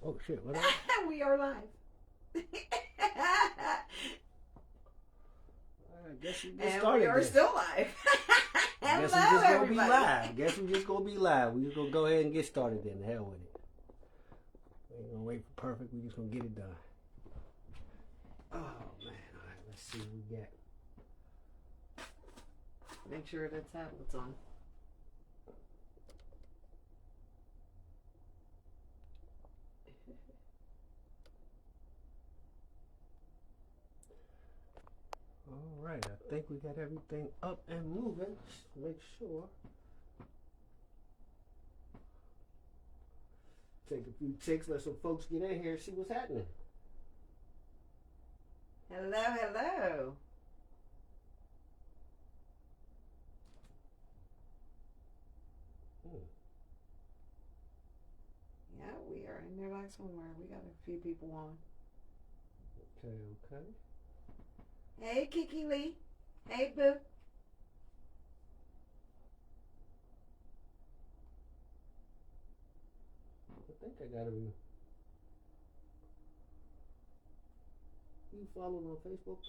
Oh shit! What? We are live. I guess we just And started. we are this. still live. I guess we Hello, just gonna everybody. be live. Guess we just gonna be live. We just gonna go ahead and get started. Then hell with it. We ain't gonna wait for perfect. We just gonna get it done. Oh man! All right, let's see what we got. Make sure the tablet's on. All right, I think we got everything up and moving. Just make sure. Take a few ticks, let some folks get in here, see what's happening. Hello, hello. Yeah, we are in there like somewhere. We got a few people on. Okay. Hey, Kiki Lee. Hey, Boo. I think I gotta be. You followed on Facebook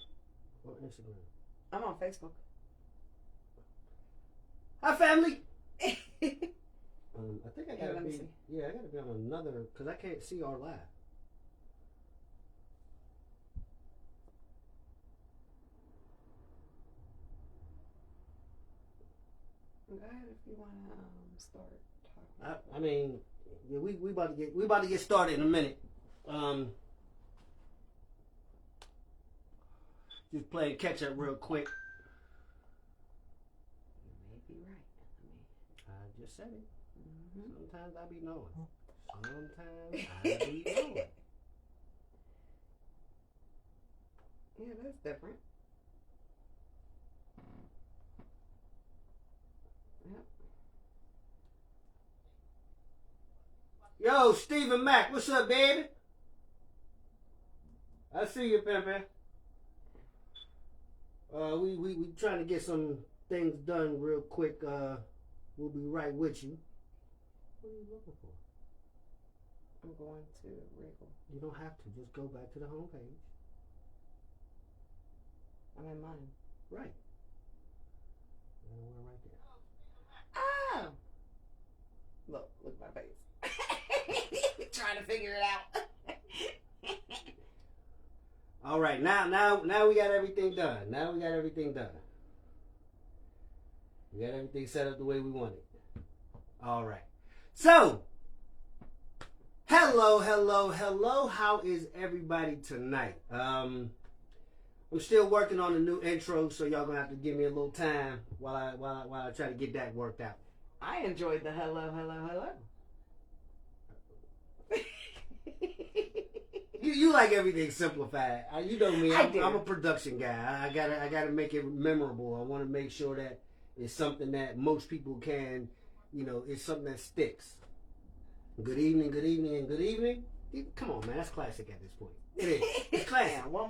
or Instagram? I'm on Facebook. Hi, family. I think I Yeah, gotta let me be. see. Yeah, I gotta be on another because I can't see our live. Go ahead if you want to start talking. I mean, yeah, we about to get started in a minute. Just playing catch up real quick. You may be right. I just said it. Mm-hmm. Sometimes I be knowing. Sometimes I be knowing. Yeah, that's different. Yep. Yo, Stephen Mack, what's up, baby? I see you, Pimpin'. We trying to get some things done real quick. We'll be right with you. What are you looking for? I'm going to Regal. You don't have to. Just go back to the home page. I'm in mine. Right. We're right there. Oh! Look my face. Trying to figure it out. All right, now we got everything done. We got everything set up the way we want it. All right. So, hello. How is everybody tonight? I'm still working on a new intro, so y'all gonna have to give me a little time while I try to get that worked out. I enjoyed the hello. You like everything simplified. You know me. I'm a production guy. I gotta make it memorable. I want to make sure that it's something that most people can, it's something that sticks. Good evening. Come on, man. That's classic at this point. It is. It's classic. And one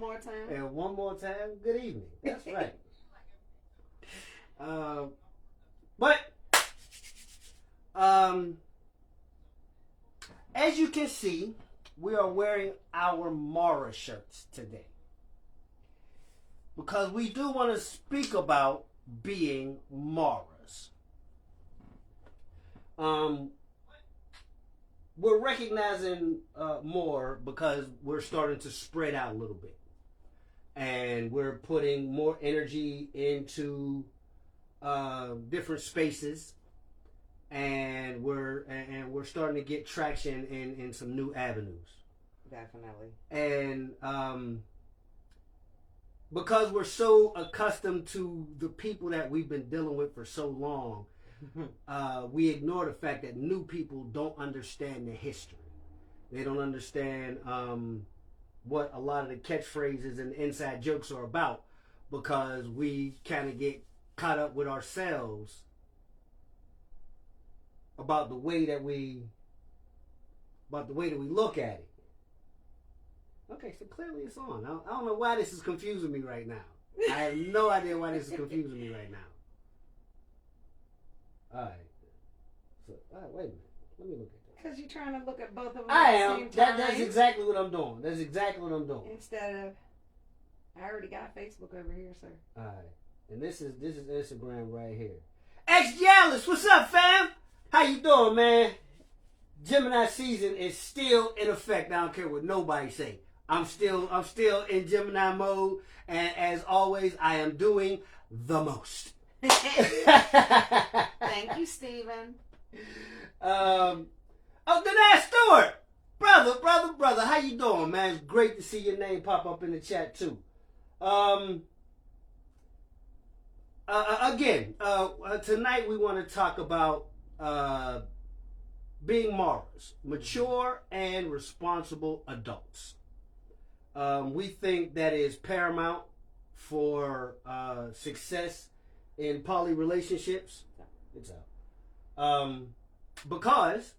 more time. Good evening. That's right. But as you can see, we are wearing our Mara shirts today because we do want to speak about being Maras. We're recognizing more because we're starting to spread out a little bit, and we're putting more energy into different spaces. And we're starting to get traction in some new avenues. Definitely. And because we're so accustomed to the people that we've been dealing with for so long, we ignore the fact that new people don't understand the history. They don't understand what a lot of the catchphrases and inside jokes are about, because we kind of get caught up with ourselves about the way that we look at it. Okay, so clearly it's on. I don't know why this is confusing me right now. I have no idea why this is confusing me right now. All right. So, wait a minute. Let me look at Because you're trying to look at both of them I at am. the same time. That's exactly what I'm doing. That's exactly what I'm doing. Instead of, I already got Facebook over here, sir. All right. And this is Instagram right here. X Jealous, what's up, fam? How you doing, man? Gemini season is still in effect. I don't care what nobody say. I'm still in Gemini mode, and as always, I am doing the most. Thank you, Steven. Oh, Danae Stewart, brother, how you doing, man? It's great to see your name pop up in the chat too. Tonight we want to talk about being martyrs, mature and responsible adults. We think that is paramount for success in poly relationships. It's out. Because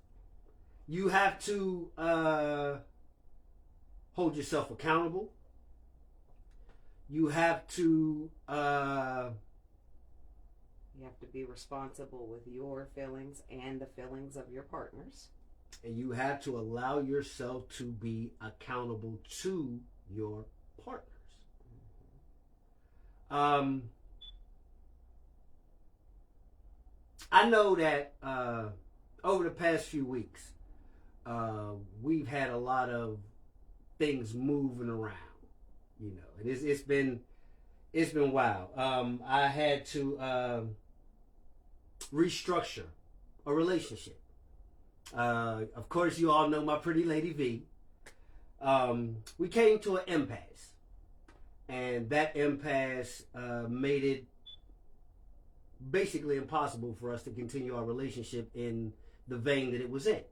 you have to hold yourself accountable. You have to be responsible with your feelings and the feelings of your partners. And you have to allow yourself to be accountable to your partners. I know that over the past few weeks, we've had a lot of things moving around, you know, and it's been wild. I had to restructure a relationship. Of course, you all know my pretty lady V. We came to an impasse, and that impasse made it basically impossible for us to continue our relationship in the vein that it was in.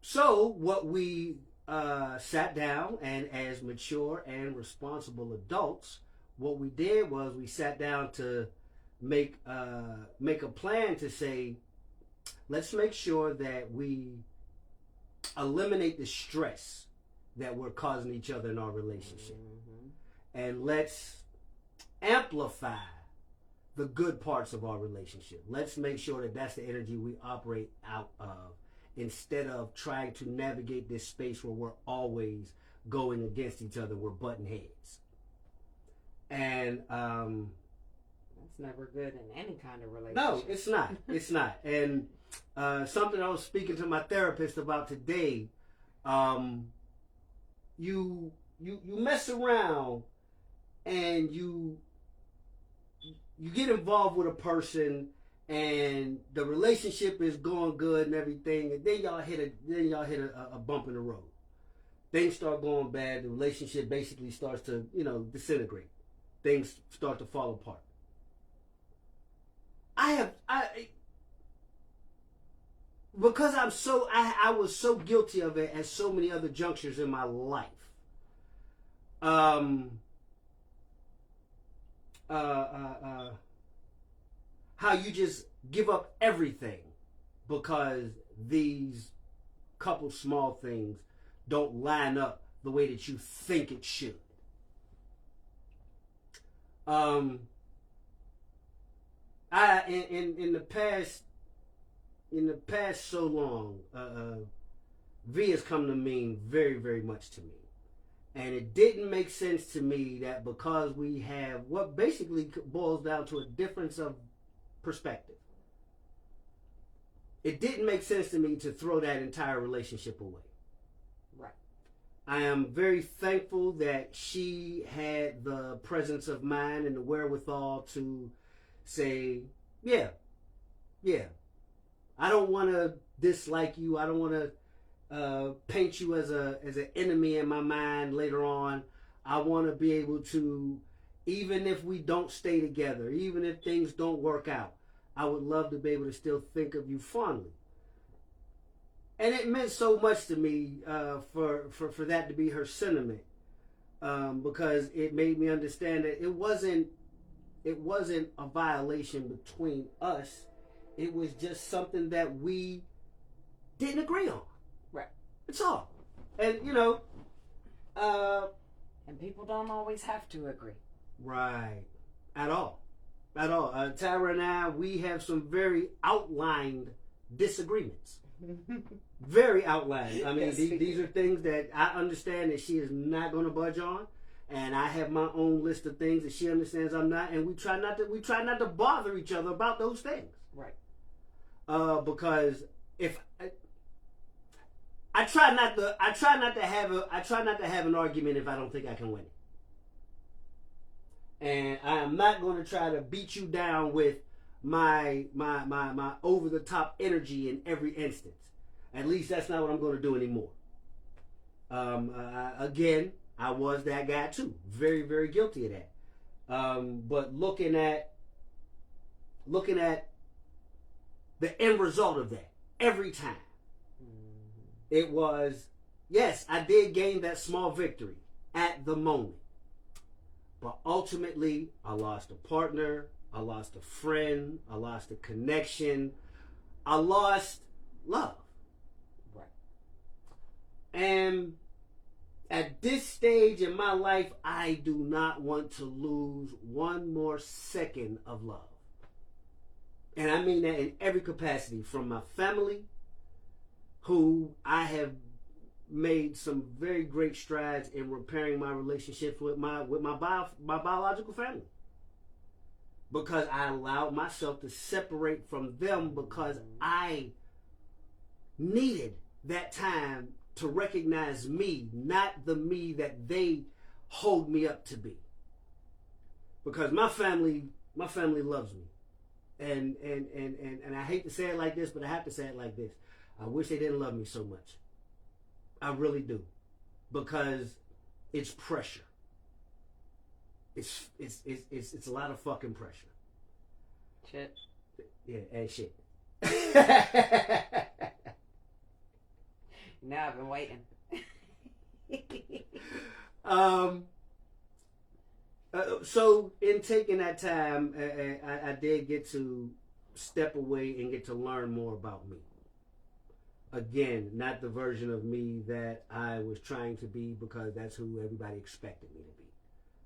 So what we sat down, and as mature and responsible adults, what we did was we sat down to make a plan to say, let's make sure that we eliminate the stress that we're causing each other in our relationship. And let's amplify the good parts of our relationship. Let's make sure that that's the energy we operate out of, instead of trying to navigate this space where we're always going against each other, we're butting heads. And that's never good in any kind of relationship. No, it's not. It's not. And something I was speaking to my therapist about today, you mess around and you get involved with a person, and the relationship is going good and everything, and then y'all hit a bump in the road. Things start going bad. The relationship basically starts to, disintegrate. Things start to fall apart. Because I was so guilty of it at so many other junctures in my life. How you just give up everything because these couple small things don't line up the way that you think it should. In the past so long, V has come to mean very, very much to me. And it didn't make sense to me that because we have what basically boils down to a difference of perspective, it didn't make sense to me to throw that entire relationship away. Right. I am very thankful that she had the presence of mind and the wherewithal to say, yeah, I don't want to dislike you. I don't want to paint you as an enemy in my mind later on. I want to be able to, even if we don't stay together, even if things don't work out, I would love to be able to still think of you fondly. And it meant so much to me for that to be her sentiment, because it made me understand that it wasn't a violation between us. It was just something that we didn't agree on. Right. It's all. And, and people don't always have to agree. Right. At all. Tyra and I, we have some very outlined disagreements. Very outlandish. I mean, Yes, these are things that I understand that she is not going to budge on, and I have my own list of things that she understands I'm not, and we try not to bother each other about those things. Right. Because if I try not to have an argument if I don't think I can win it. And I am not going to try to beat you down with my over the top energy in every instance. At least that's not what I'm going to do anymore. Again, I was that guy too. Very, very guilty of that. But looking at the end result of that every time, it was, yes, I did gain that small victory at the moment. But ultimately, I lost a partner, I lost a friend, I lost a connection, I lost love. Right. And at this stage in my life, I do not want to lose one more second of love. And I mean that in every capacity, from my family, who I have made some very great strides in repairing my relationships with my biological family, because I allowed myself to separate from them because I needed that time to recognize me, not the me that they hold me up to be. Because my family loves me, and I hate to say it like this, but I have to say it like this. I wish they didn't love me so much. I really do, because it's pressure. It's a lot of fucking pressure. Shit. Yeah, and shit. Now I've been waiting. So in taking that time, I did get to step away and get to learn more about me. Again, not the version of me that I was trying to be because that's who everybody expected me to be,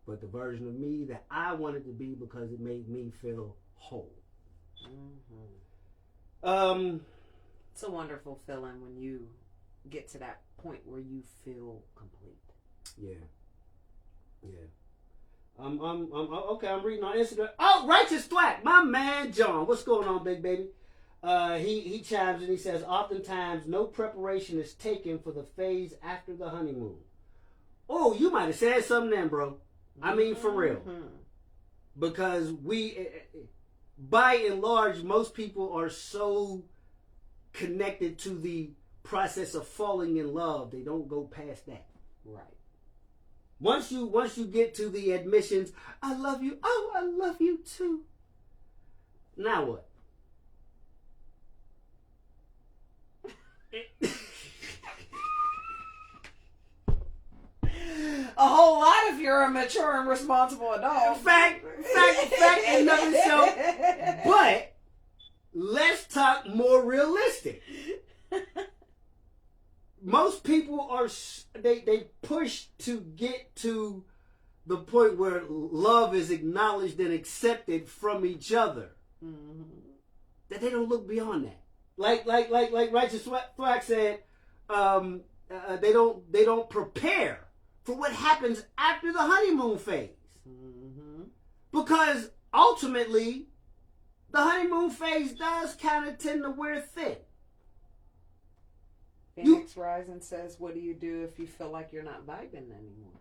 but the version of me that I wanted to be because it made me feel whole. Mm-hmm. It's a wonderful feeling when you get to that point where you feel complete. Yeah. Okay. I'm reading on Instagram. Oh, Righteous Thwack, my man John. What's going on, big baby? He chimes and he says, oftentimes no preparation is taken for the phase after the honeymoon. Oh, you might have said something then, bro. I mean, for real. Because by and large, most people are so connected to the process of falling in love, they don't go past that. Right. Once you get to the admissions, I love you. Oh, I love you too. Now what? A whole lot if you're a mature and responsible adult. Fact, and nothing so. But let's talk more realistic. Most people are they push to get to the point where love is acknowledged and accepted from each other. Mm-hmm. That they don't look beyond that. Like Righteous Thwack said, they don't prepare for what happens after the honeymoon phase. Mm-hmm. Because ultimately, the honeymoon phase does kind of tend to wear thin. Phoenix Rising says, what do you do if you feel like you're not vibing anymore?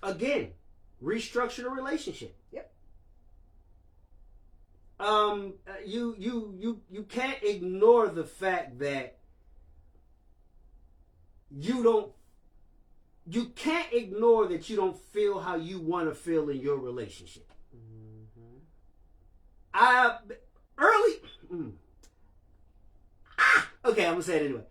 Again, restructure the relationship. Yep. You can't ignore the fact that you can't ignore that you don't feel how you want to feel in your relationship. Mm-hmm. Okay, I'm gonna say it anyway.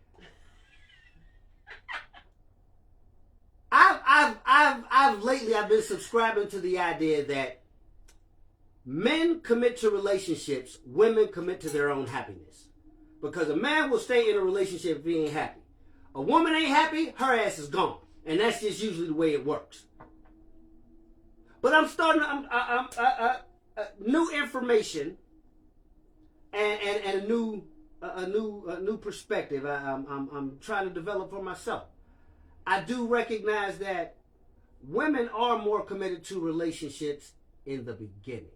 I've been subscribing to the idea that men commit to relationships, women commit to their own happiness. Because a man will stay in a relationship if he ain't happy. A woman ain't happy, her ass is gone. And that's just usually the way it works. But I'm new information and a new a new perspective. I'm trying to develop for myself. I do recognize that women are more committed to relationships in the beginning.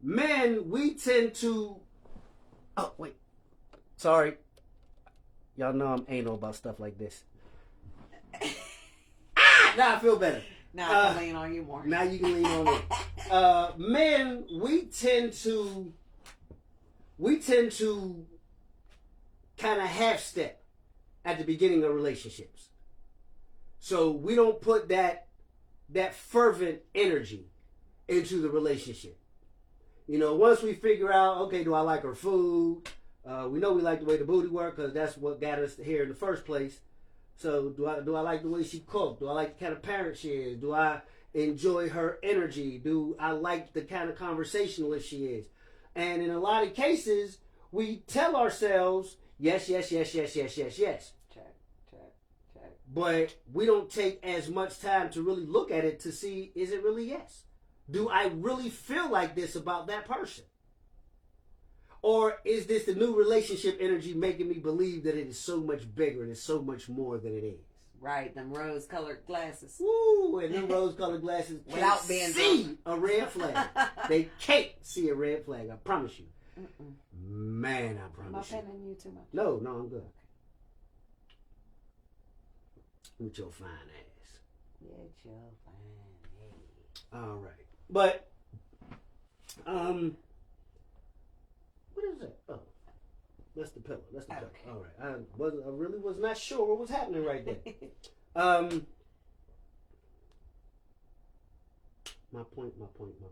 Men, we tend to. Oh wait, sorry. Y'all know I'm anal about stuff like this. Now I feel better. Now I can lean on you more. Now you can lean on me. Men, we tend to kind of half step at the beginning of relationships. So we don't put that fervent energy into the relationship. You know, once we figure out, okay, do I like her food? We know we like the way the booty work because that's what got us here in the first place. So do I like the way she cooked? Do I like the kind of parent she is? Do I enjoy her energy? Do I like the kind of conversationalist she is? And in a lot of cases, we tell ourselves, yes, yes, yes, yes, yes, yes, yes. Check. But we don't take as much time to really look at it to see, is it really yes? Do I really feel like this about that person? Or is this the new relationship energy making me believe that it is so much bigger and it's so much more than it is? Right, them rose-colored glasses. Woo! And them rose-colored glasses Without being see a red flag. They can't see a red flag. I promise you. Mm-mm. Man, I promise you. Am I penning you too much? No, I'm good. With your fine ass. With your fine ass. All right, but what is that? Oh, that's the pillow. That's the pillow. Okay. All right. I really was not sure what was happening right there. My point. What was I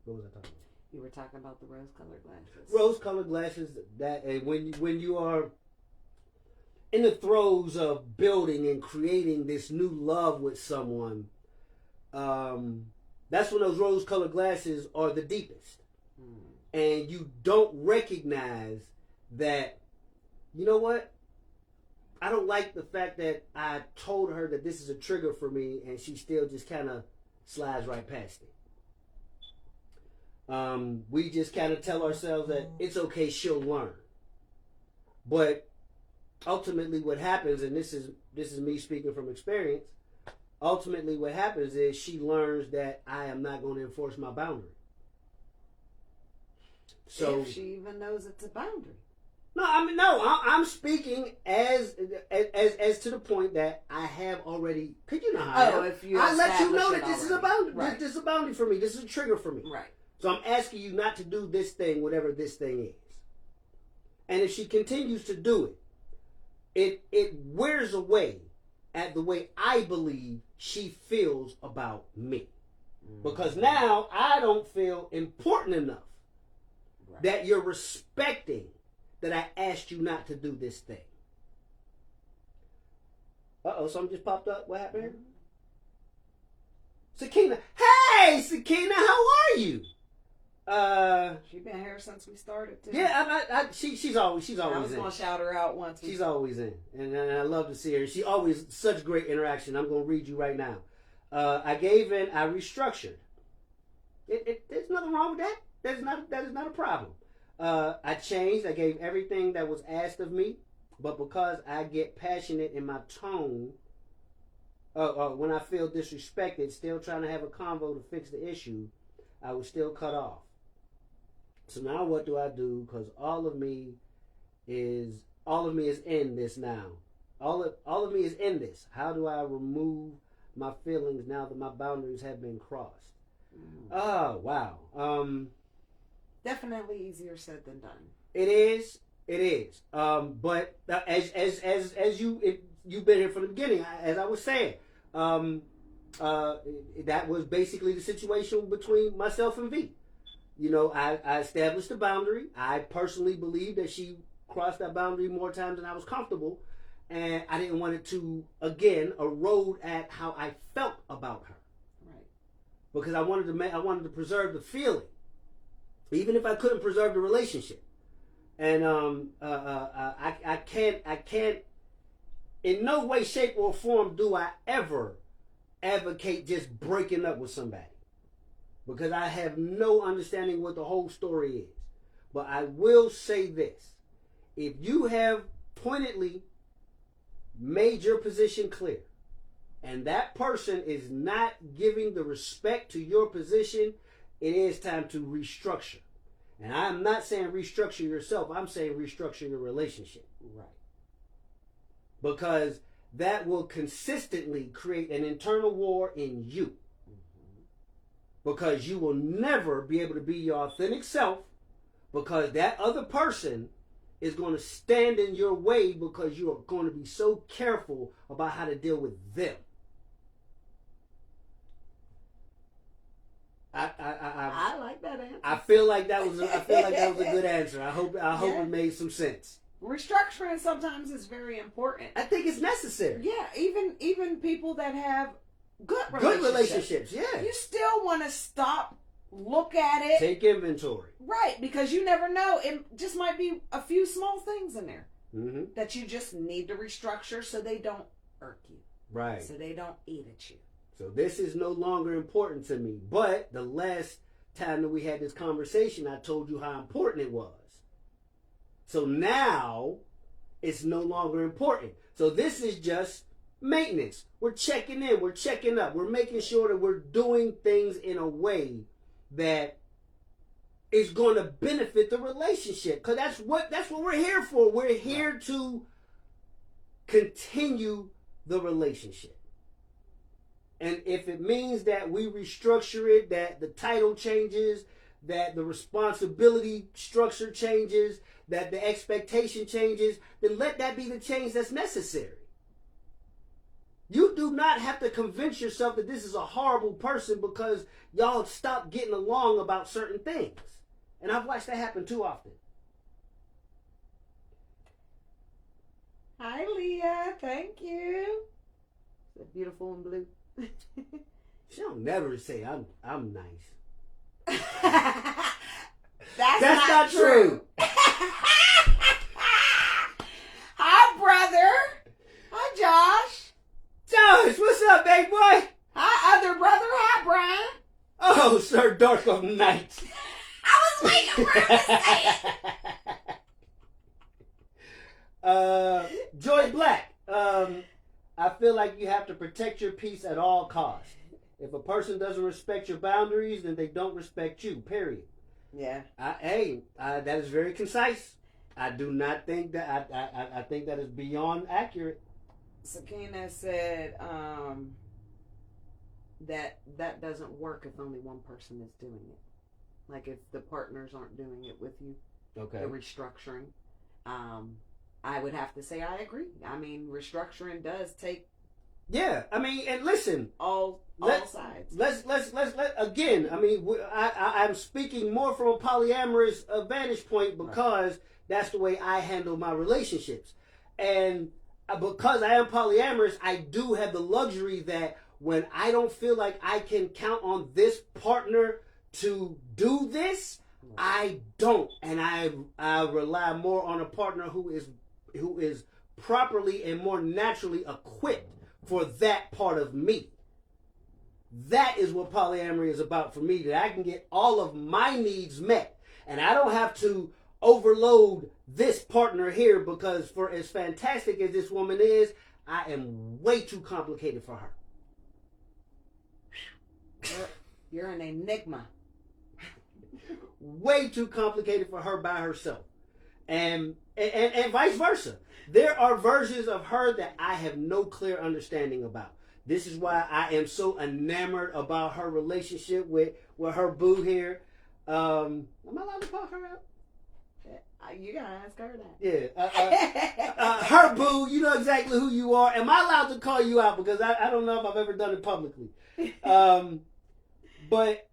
talking about? You were talking about the rose-colored glasses. Rose-colored glasses. That and when you are in the throes of building and creating this new love with someone, that's when those rose-colored glasses are the deepest. And you don't recognize that, you know what? I don't like the fact that I told her that this is a trigger for me and she still just kind of slides right past it. We just kind of tell ourselves that it's okay, she'll learn. But ultimately what happens, and this is me speaking from experience, ultimately what happens is she learns that I am not going to enforce my boundary. So if she even knows it's a boundary. I'm speaking as to the point that I have already. Cause you know how I let you know that this is a boundary. Right. This is a boundary for me. This is a trigger for me. Right. So I'm asking you not to do this thing, whatever this thing is. And if she continues to do it, it wears away at the way I believe she feels about me. Because now I don't feel important enough that you're respecting that I asked you not to do this thing. Something just popped up. What happened here? Sakina. Hey, Sakina, how are you? She's been here since we started too. Yeah, she's always in. I was gonna shout her out once. She's always in, and I love to see her. She always such great interaction. I'm gonna read you right now. I restructured. There's nothing wrong with that. That is not a problem. I changed. I gave everything that was asked of me, but because I get passionate in my tone, when I feel disrespected, still trying to have a convo to fix the issue, I was still cut off. So now what do I do? Because all of me is in this now. All of me is in this. How do I remove my feelings now that my boundaries have been crossed? Oh, wow. Definitely easier said than done. It is. But as you've been here from the beginning, as I was saying, that was basically the situation between myself and V. You know, I established a boundary. I personally believe that she crossed that boundary more times than I was comfortable, and I didn't want it to again erode at how I felt about her. Right. Because I wanted to preserve the feeling, even if I couldn't preserve the relationship. And I can't in no way, shape, or form do I ever advocate just breaking up with somebody. because I have no understanding what the whole story is. But I will say this. If you have pointedly made your position clear, and that person is not giving the respect to your position, it is time to restructure. And I'm not saying restructure yourself. I'm saying restructure your relationship. Right. Because that will consistently create an internal war in you. Mm-hmm. Because you will never be able to be your authentic self, because that other person is going to stand in your way because you are going to be so careful about how to deal with them. I like that answer. I feel like that was a good answer. I hope it made some sense. Restructuring sometimes is very important. I think it's necessary. Yeah, even people that have good relationships. Yeah, you still want to stop, look at it, take inventory. Right, because you never know. It just might be a few small things in there that you just need to restructure so they don't irk you. Right. So they don't eat at you. So this is no longer important to me. But the last time that we had this conversation, I told you how important it was. So now it's no longer important. So this is just maintenance. We're checking in. We're checking up. We're making sure that we're doing things in a way that is going to benefit the relationship. Because that's what we're here for. We're here to continue the relationship. And if it means that we restructure it, that the title changes, that the responsibility structure changes, that the expectation changes, then let that be the change that's necessary. You do not have to convince yourself that this is a horrible person because y'all stop getting along about certain things. And I've watched that happen too often. Hi, Leah. Thank you. Is it beautiful and blue? She don't never say I'm nice. That's not true. Hi, brother. Hi, Josh. Josh, what's up, big boy? Hi, other brother. Hi, Brian. Oh, Sir Dark of Night. I was waiting for him to say it. Joy Black. I feel like you have to protect your peace at all costs. If a person doesn't respect your boundaries, then they don't respect you, period. Yeah. That is very concise. I do not think that, I think that is beyond accurate. Sakina said that doesn't work if only one person is doing it. Like if the partners aren't doing it with you. Okay. The restructuring. I would have to say I agree. I mean, restructuring does take. Yeah, I mean, and listen, all sides. Let's again. I mean, I'm speaking more from a polyamorous vantage point because that's the way I handle my relationships, and because I am polyamorous, I do have the luxury that when I don't feel like I can count on this partner to do this, I don't, and I rely more on a partner who is properly and more naturally equipped for that part of me. That is what polyamory is about for me, that I can get all of my needs met. And I don't have to overload this partner here because for as fantastic as this woman is, I am way too complicated for her. You're an enigma. Way too complicated for her by herself. And vice versa. There are versions of her that I have no clear understanding about. This is why I am so enamored about her relationship with her boo here. Am I allowed to call her out? You gotta ask her that. Yeah. Her boo, you know exactly who you are. Am I allowed to call you out? Because I don't know if I've ever done it publicly. But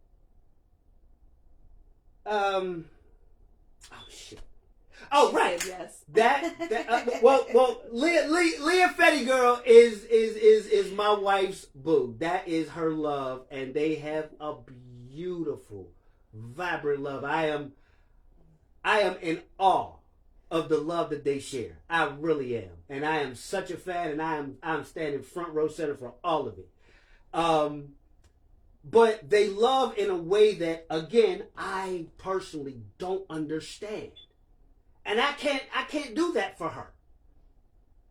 oh shit. Oh right. Yes. Well, Leah Fetty Girl is my wife's boo. That is her love, and they have a beautiful, vibrant love. I am in awe of the love that they share. I really am, and I am such a fan, and I'm standing front row center for all of it. but they love in a way that, again, I personally don't understand. And I can't do that for her.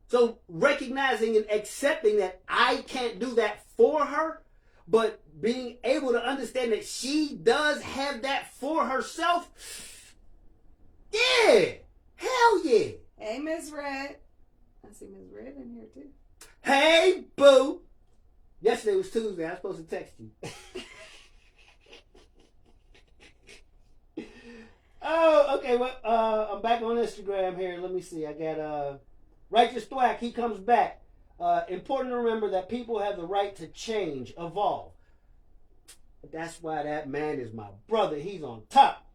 So recognizing and accepting that I can't do that for her, but being able to understand that she does have that for herself, yeah, hell yeah. Hey, Miss Red. I see Miss Red in here too. Hey, boo. Yesterday was Tuesday. I was supposed to text you. Oh, okay. Well, I'm back on Instagram here. Let me see. I got Righteous Thwack. He comes back. Important to remember that people have the right to change, evolve. That's why that man is my brother. He's on top.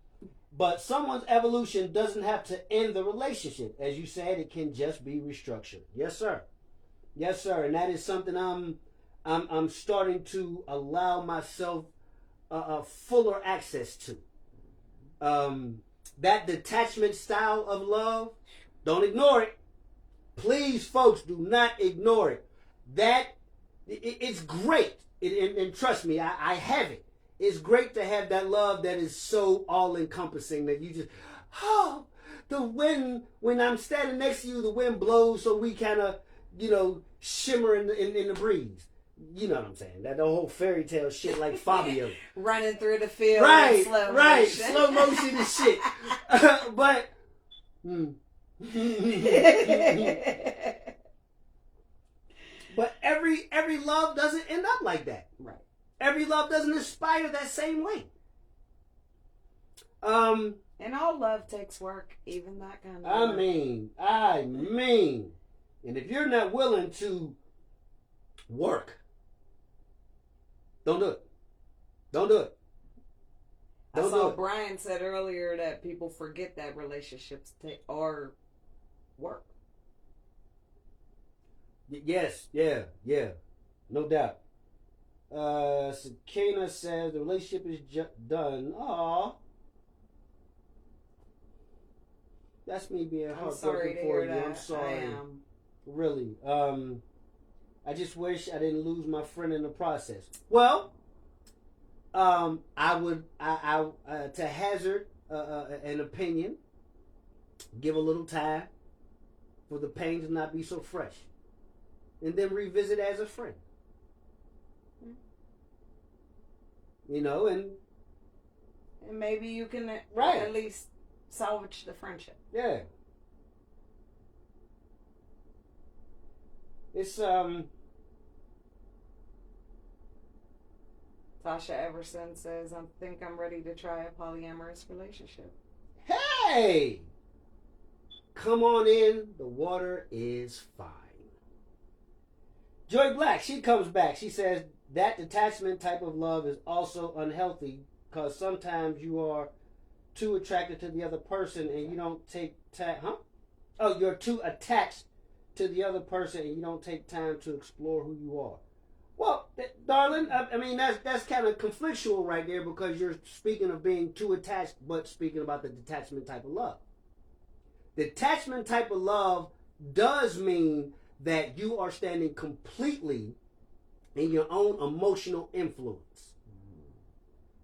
But someone's evolution doesn't have to end the relationship. As you said, it can just be restructured. Yes, sir. Yes, sir. And that is something I'm starting to allow myself fuller access to. That detachment style of love, don't ignore it. Please, folks, do not ignore it. It's great. And trust me, I have it. It's great to have that love that is so all-encompassing that you just, the wind, when I'm standing next to you, the wind blows so we kind of, shimmer in the breeze. You know what I'm saying? That the whole fairy tale shit like Fabio. Running through the field right, in slow right, motion. slow motion and shit. But, but every love doesn't end up like that. Right. Every love doesn't inspire that same way. And all love takes work, even that kind of I love. mean. And if you're not willing to work, don't do it. Don't do it. I saw Brian said earlier that people forget that relationships are work. Yes, yeah, no doubt. Sakina says the relationship is done. Aw. That's me being heartbroken for you. I'm sorry. I am. Really. I just wish I didn't lose my friend in the process. Well, I would to hazard an opinion, give a little time for the pain to not be so fresh, and then revisit as a friend. And maybe you can right. at least salvage the friendship. Yeah. It's Tasha Everson says, I think I'm ready to try a polyamorous relationship. Hey! Come on in. The water is fine. Joy Black, she comes back. She says that detachment type of love is also unhealthy because sometimes you are too attracted to the other person and you don't take time. You're too attached to the other person and you don't take time to explore who you are. Well, darling, I mean, that's kind of conflictual right there because you're speaking of being too attached, but speaking about the detachment type of love. Detachment type of love does mean that you are standing completely in your own emotional influence.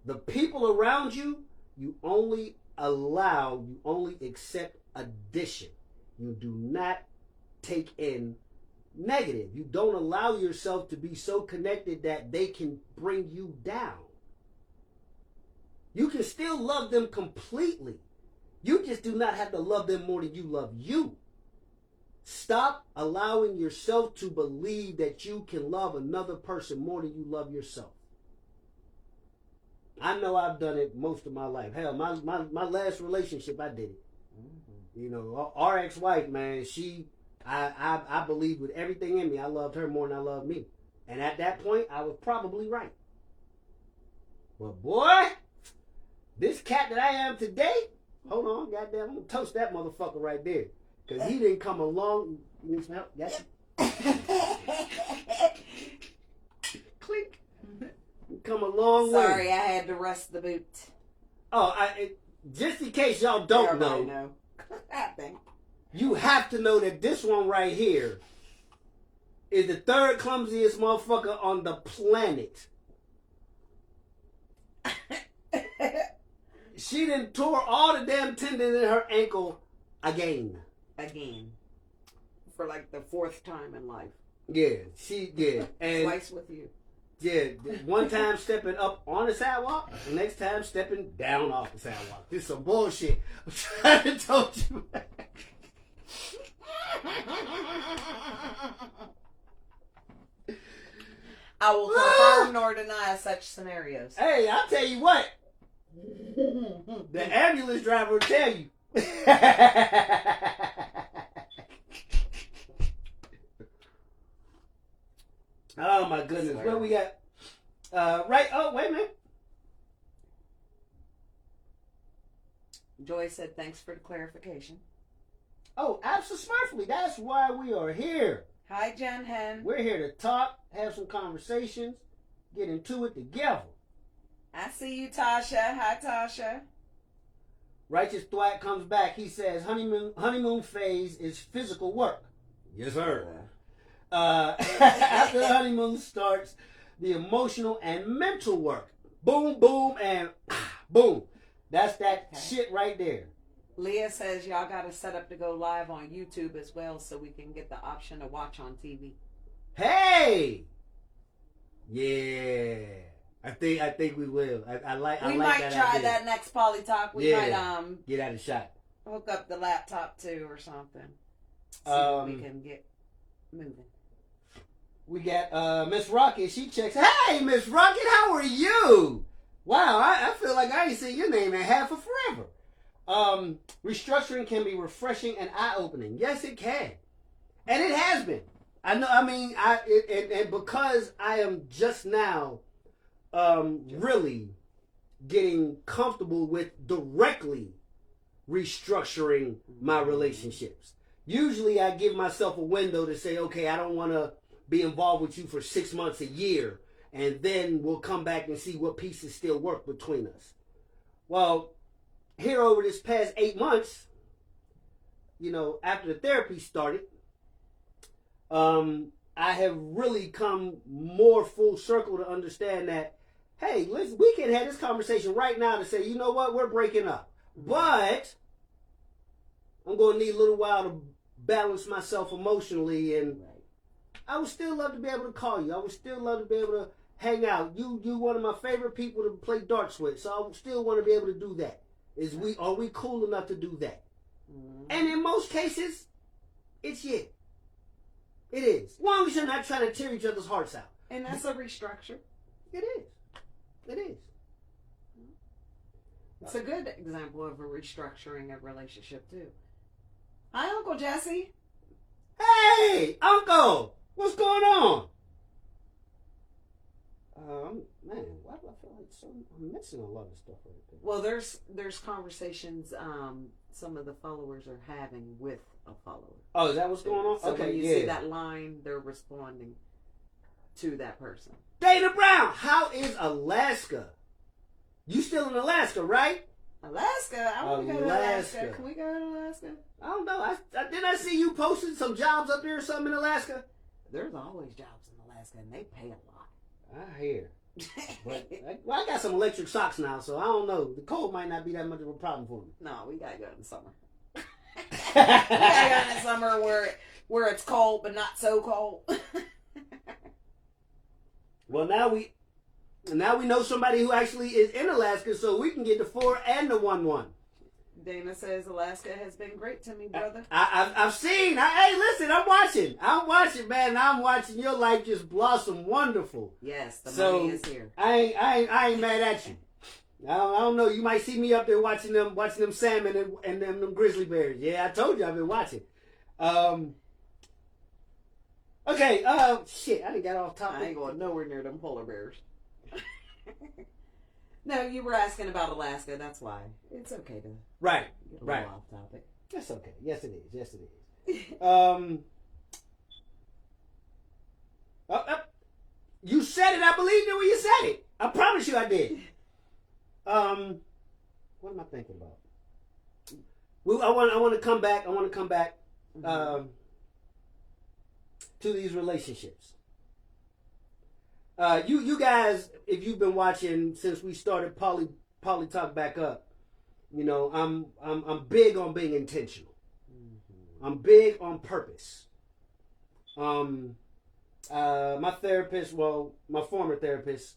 The people around you, you only accept addition. You do not take in negative. You don't allow yourself to be so connected that they can bring you down. You can still love them completely. You just do not have to love them more than you love you. Stop allowing yourself to believe that you can love another person more than you love yourself. I know I've done it most of my life. Hell, my last relationship, I did it. Mm-hmm. Our ex-wife, man, I believe with everything in me, I loved her more than I loved me. And at that point, I was probably right. But boy, this cat that I am today, hold on, goddamn, I'm going to toast that motherfucker right there. Because he didn't come along. You smell? Yes. Click. Come a long way. Sorry, I had to rust the boot. Oh, just in case y'all don't know. You have to know that this one right here is the third clumsiest motherfucker on the planet. She done tore all the damn tendons in her ankle again. For like the 4th time in life. Yeah, she did. And twice with you. yeah, one time stepping up on the sidewalk, the next time stepping down off the sidewalk. This is some bullshit. I'm trying to told you. I will confirm nor deny such scenarios. Hey, I'll tell you what. The ambulance driver will tell you. Oh my goodness. What we got? Right. Oh, wait a minute. Joy said thanks for the clarification. Oh, absolutely. That's why we are here. Hi, Jen Hen. We're here to talk, have some conversations, get into it together. I see you, Tasha. Hi, Tasha. Righteous Thwack comes back. He says honeymoon phase is physical work. Yes, sir. After the honeymoon starts, the emotional and mental work. Boom, boom, and boom. That's that shit right there. Leah says y'all got to set up to go live on YouTube as well so we can get the option to watch on TV. Hey! Yeah. I think we will. I like We that might try idea. that next PolyTalk. We might get out of shot. hook up the laptop too or something. See if we can get moving. We got Miss Rocket. She checks. Hey, Miss Rocket, how are you? Wow, I feel like I ain't seen your name in half of forever. Restructuring can be refreshing and eye-opening. Yes, it can, and it has been. I know. I mean, and because I am just now, really getting comfortable with directly restructuring my relationships. Usually, I give myself a window to say, okay, I don't want to be involved with you for 6 months, a year, and then we'll come back and see what pieces still work between us. Well, here over this past 8 months, after the therapy started, I have really come more full circle to understand that, hey, listen, we can have this conversation right now to say, you know what, we're breaking up. But I'm going to need a little while to balance myself emotionally, and I would still love to be able to call you. I would still love to be able to hang out. You one of my favorite people to play darts with, so I would still want to be able to do that. Are we cool enough to do that? Mm-hmm. And in most cases, it's yeah. It is. As long as you're not trying to tear each other's hearts out. And that's a restructure. It is. It is. It's a good example of a restructuring a relationship too. Hi, Uncle Jesse. Hey, Uncle. What's going on? Man, why do I feel like I'm missing a lot of stuff right there? Well, there's conversations some of the followers are having with a follower. Oh, is that what's going on? So okay, when you see that line, they're responding to that person. Dana Brown, how is Alaska? You still in Alaska, right? Alaska? I want to go to Alaska. Can we go to Alaska? I don't know. Didn't I see you posting some jobs up there or something in Alaska? There's always jobs in Alaska, and they pay a lot. I hear. But I got some electric socks now, so I don't know. The cold might not be that much of a problem for me. No, we gotta go in the summer. We gotta go in the summer where it's cold but not so cold. Well, now we know somebody who actually is in Alaska, so we can get the 4 and the 1-1. Dana says Alaska has been great to me, brother. I've seen. Hey, listen, I'm watching, man. I'm watching your life just blossom wonderful. Yes, the money is here. I ain't mad at you. I don't know. You might see me up there watching them salmon and them grizzly bears. Yeah, I told you I've been watching. Okay. Shit, I done got off topic. I ain't going nowhere near them polar bears. No, you were asking about Alaska. That's why. It's okay to get a little off topic. That's okay. Yes, it is. You said it. I believed it when you said it. I promise you I did. What am I thinking about? I want to come back. To these relationships. You guys, if you've been watching since we started PolyTalk back up, You know, I'm big on being intentional. I'm big on purpose. My therapist, well, my former therapist,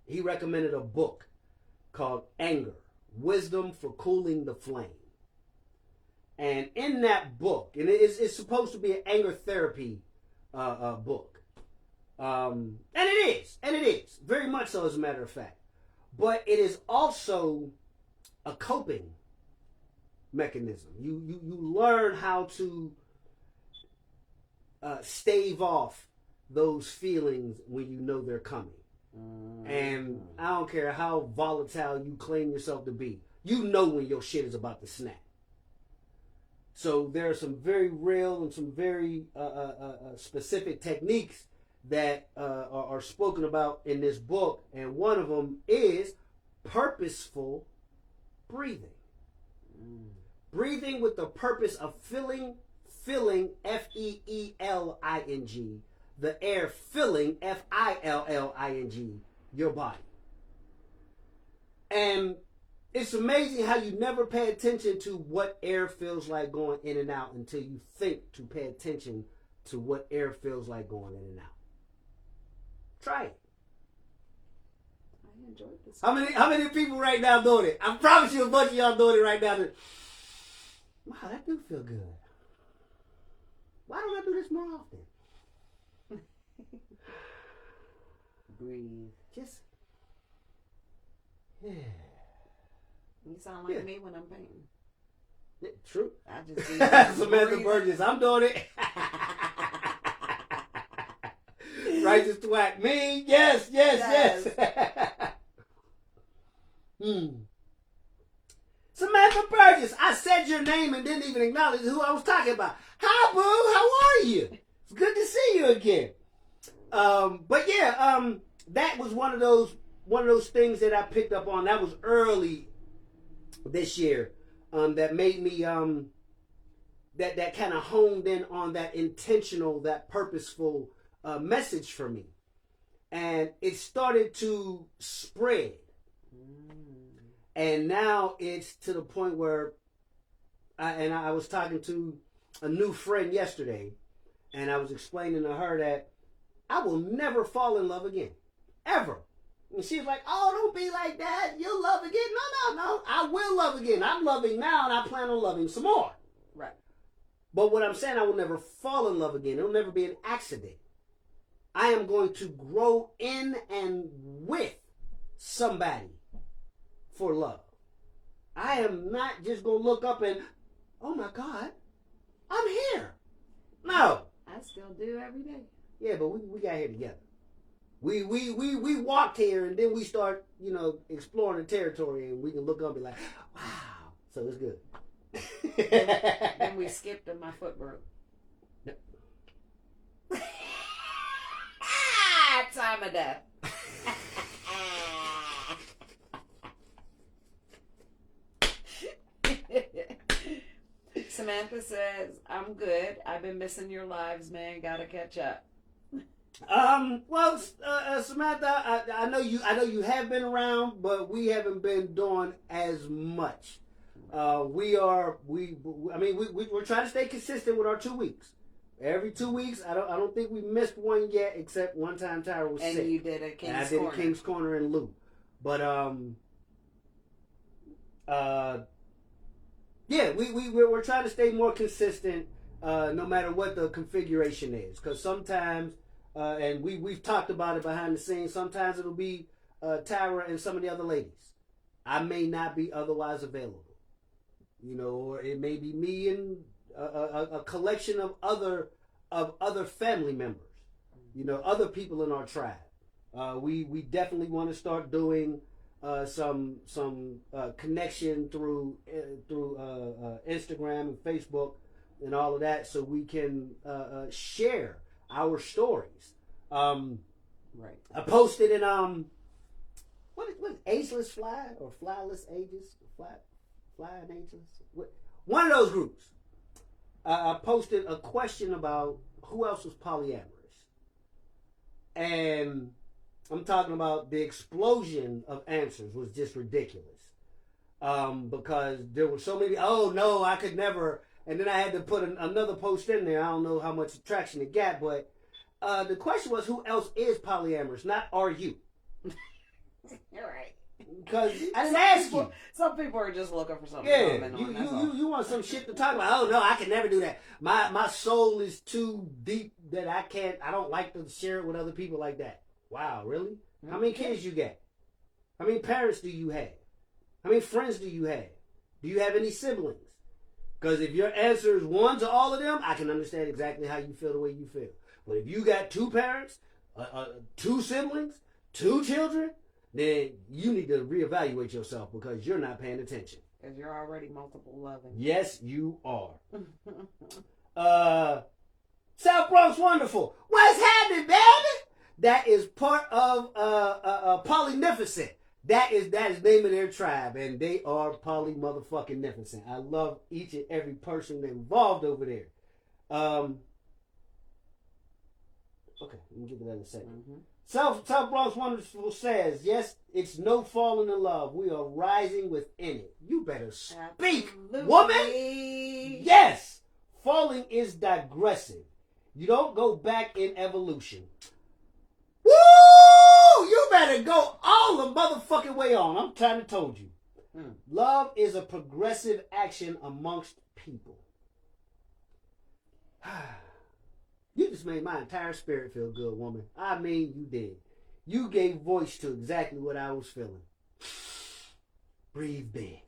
he recommended a book called Anger, Wisdom for Cooling the Flame. And in that book, and it's supposed to be an anger therapy book. And it is, very much so as a matter of fact. But it is also a coping mechanism. You learn how to stave off those feelings when you know they're coming. And I don't care how volatile you claim yourself to be. You know when your shit is about to snap. So there are some very real and some very specific techniques that are spoken about in this book. And one of them is purposeful breathing. Breathing with the purpose of filling, F-E-E-L-I-N-G, the air filling, F-I-L-L-I-N-G, your body. And it's amazing how you never pay attention to what air feels like going in and out until you think to pay attention to what air feels like going in and out. Try it. I enjoyed this. How many people right now doing it? I promise you a bunch of y'all doing it right now. Wow, that do feel good. Why don't I do this more often? Breathe. Just, yeah. You sound like me when I'm painting. Yeah, true. I just do Samantha Burgess, I'm doing it. Righteous twat. Me, yes. Samantha Burgess, I said your name and didn't even acknowledge who I was talking about. Hi, boo. How are you? It's good to see you again. But yeah, that was one of those things that I picked up on. That was early this year. That made me that kind of honed in on that intentional, that purposeful message for me, and it started to spread. And now it's to the point where I was talking to a new friend yesterday, and I was explaining to her that I will never fall in love again. Ever. And she was like, oh, don't be like that. You'll love again. No. I will love again. I'm loving now, and I plan on loving some more. Right. But what I'm saying, I will never fall in love again. It'll never be an accident. I am going to grow in and with somebody for love. I am not just going to look up and, oh my God, I'm here. No. I still do every day. Yeah, but we got here together. We walked here and then we start, exploring the territory, and we can look up and be like, wow. So it's good. Then we skipped and my foot broke. Time of death. Samantha says, I'm good. I've been missing your lives, man. Gotta catch up. Well, Samantha, I know you have been around, but we haven't been doing as much. We're trying to stay consistent with our 2 weeks. Every 2 weeks, I don't think we missed one yet, except one time Tyra was sick. And you did a King's Corner. I did a King's Corner in lieu. But yeah, we're trying to stay more consistent, no matter what the configuration is, because sometimes, and we've talked about it behind the scenes. Sometimes it'll be Tyra and some of the other ladies. I may not be otherwise available, or it may be me and a collection of other family members, other people in our tribe. We definitely want to start doing some connection through Instagram and Facebook and all of that, so we can share our stories. Right. I posted in what Ageless Fly or Flyless Ages, Fly and Ageless, one of those groups. I posted a question about who else was polyamorous, and I'm talking about the explosion of answers was just ridiculous. because there were so many. Oh no, I could never. And then I had to put another post in there. I don't know how much traction it got, but the question was, who else is polyamorous? Not are you? You're right. Because I didn't ask you. Some people are just looking for something. Yeah, you want some shit to talk about. Oh no, I can never do that. My soul is too deep that I don't like to share it with other people like that. Wow, really? Mm-hmm. How many kids you got? How many parents do you have? How many friends do you have? Do you have any siblings? Because if your answer is one to all of them, I can understand exactly how you feel the way you feel. But if you got two parents, two siblings, two children, then you need to reevaluate yourself because you're not paying attention. Because you're already multiple loving. Yes, you are. South Bronx Wonderful. What's happening, baby? That is part of Polynificent. That is the name of their tribe, and they are poly-motherfucking-nificent. I love each and every person involved over there. Okay, let me get to that in a second. Mm-hmm. South Bronx Wonderful says, yes, it's no falling in love. We are rising within it. You better speak, absolutely, woman. Yes, falling is digressive. You don't go back in evolution. Woo! You better go all the motherfucking way on. I'm trying to told you. Love is a progressive action amongst people. You just made my entire spirit feel good, woman. I mean, you did. You gave voice to exactly what I was feeling. Breathe big.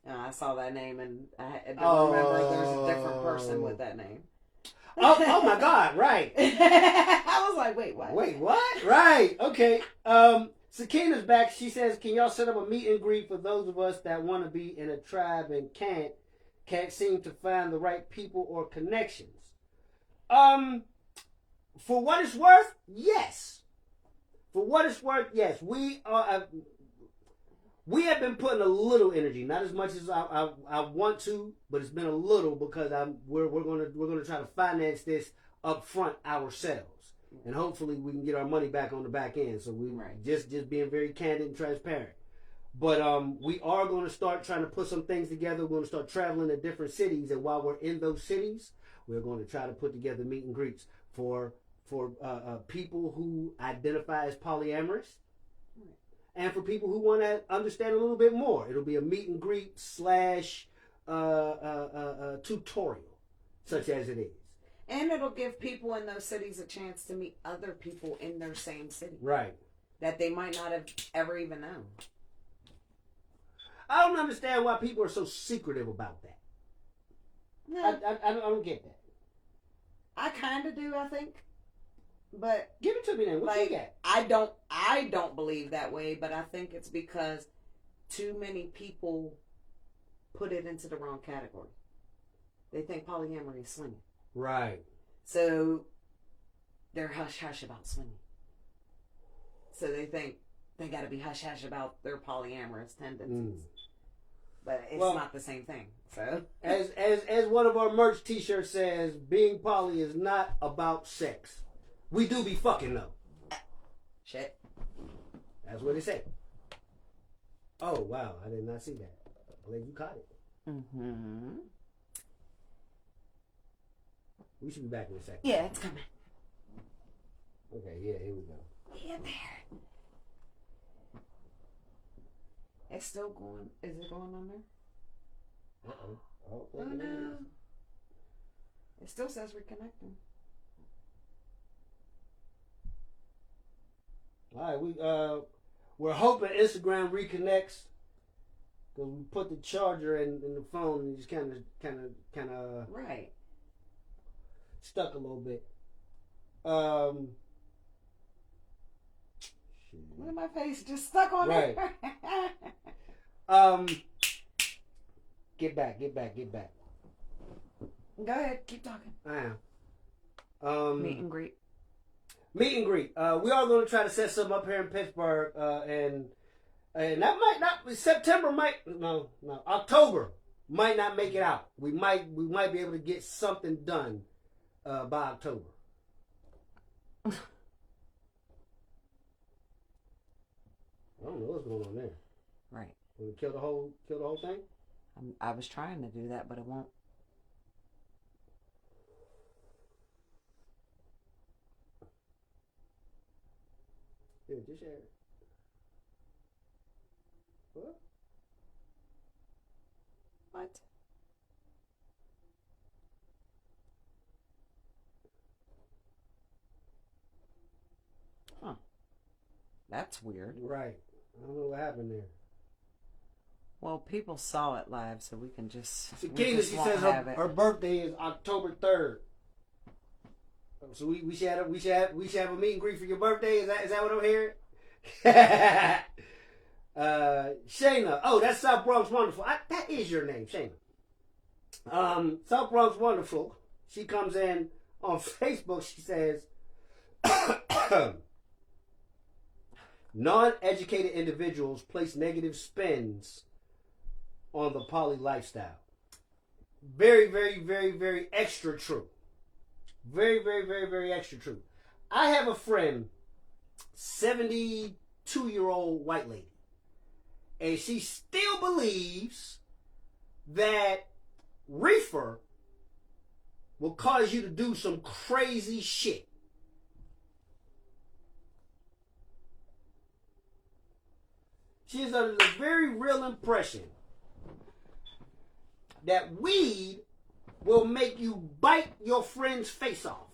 I saw that name and I don't remember there's a different person with that name. Oh my God, right. I was like, wait, what? Wait, what? Right, okay. Sakina's back. She says, can y'all set up a meet and greet for those of us that want to be in a tribe and can't seem to find the right people or connections? For what it's worth, yes. For what it's worth, yes. We have been putting a little energy, not as much as I want to, but it's been a little because we're gonna try to finance this up front ourselves. And hopefully we can get our money back on the back end. So we just being very candid and transparent. But we are going to start trying to put some things together. We're going to start traveling to different cities, and while we're in those cities, we're going to try to put together meet and greets for people who identify as polyamorous, and for people who want to understand a little bit more. It'll be a meet and greet / tutorial, such as it is. And it'll give people in those cities a chance to meet other people in their same city. Right. That they might not have ever even known. I don't understand why people are so secretive about that. No. I don't get that. I kind of do, I think. But give it to me then. What you got? I don't believe that way, but I think it's because too many people put it into the wrong category. They think polyamory is swinging. Right. So they're hush-hush about swinging. So they think they got to be hush-hush about their polyamorous tendencies. But it's not the same thing. So as one of our merch t-shirts says, being poly is not about sex. We do be fucking though. Shit. That's what they say. Oh, wow. I did not see that. I'm glad you caught it. Mm-hmm. We should be back in a second. Yeah, it's coming. Okay, yeah, here we go. Yeah, there. It's still going. Is it going on there? Uh-oh. Oh, no. It still says reconnecting. All right, we're hoping Instagram reconnects because we put the charger in the phone and it just kind of right. Stuck a little bit. Look at my face, just stuck on right. it. Get back. Go ahead, keep talking. I am. Meet and greet. We are going to try to set something up here in Pittsburgh, and that might not. September might no. October might not make it out. We might be able to get something done by October. I don't know what's going on there. Right. Will it kill the whole thing? I was trying to do that, but it won't. Yeah, just share it. What? What? Huh. That's weird. Right. I don't know what happened there. Well, people saw it live, so we can just. Sakina, she says her birthday is October 3rd. So we should have a meet and greet for your birthday. Is that what I'm hearing? Shayna. Oh, that's South Bronx Wonderful. That is your name, Shayna. South Bronx Wonderful. She comes in on Facebook. She says, non-educated individuals place negative spins on the poly lifestyle. Very, very, very, very extra true. Very, very, very, very extra true. I have a friend, 72-year-old white lady, and she still believes that reefer will cause you to do some crazy shit. She is under the very real impression that weed will make you bite your friend's face off.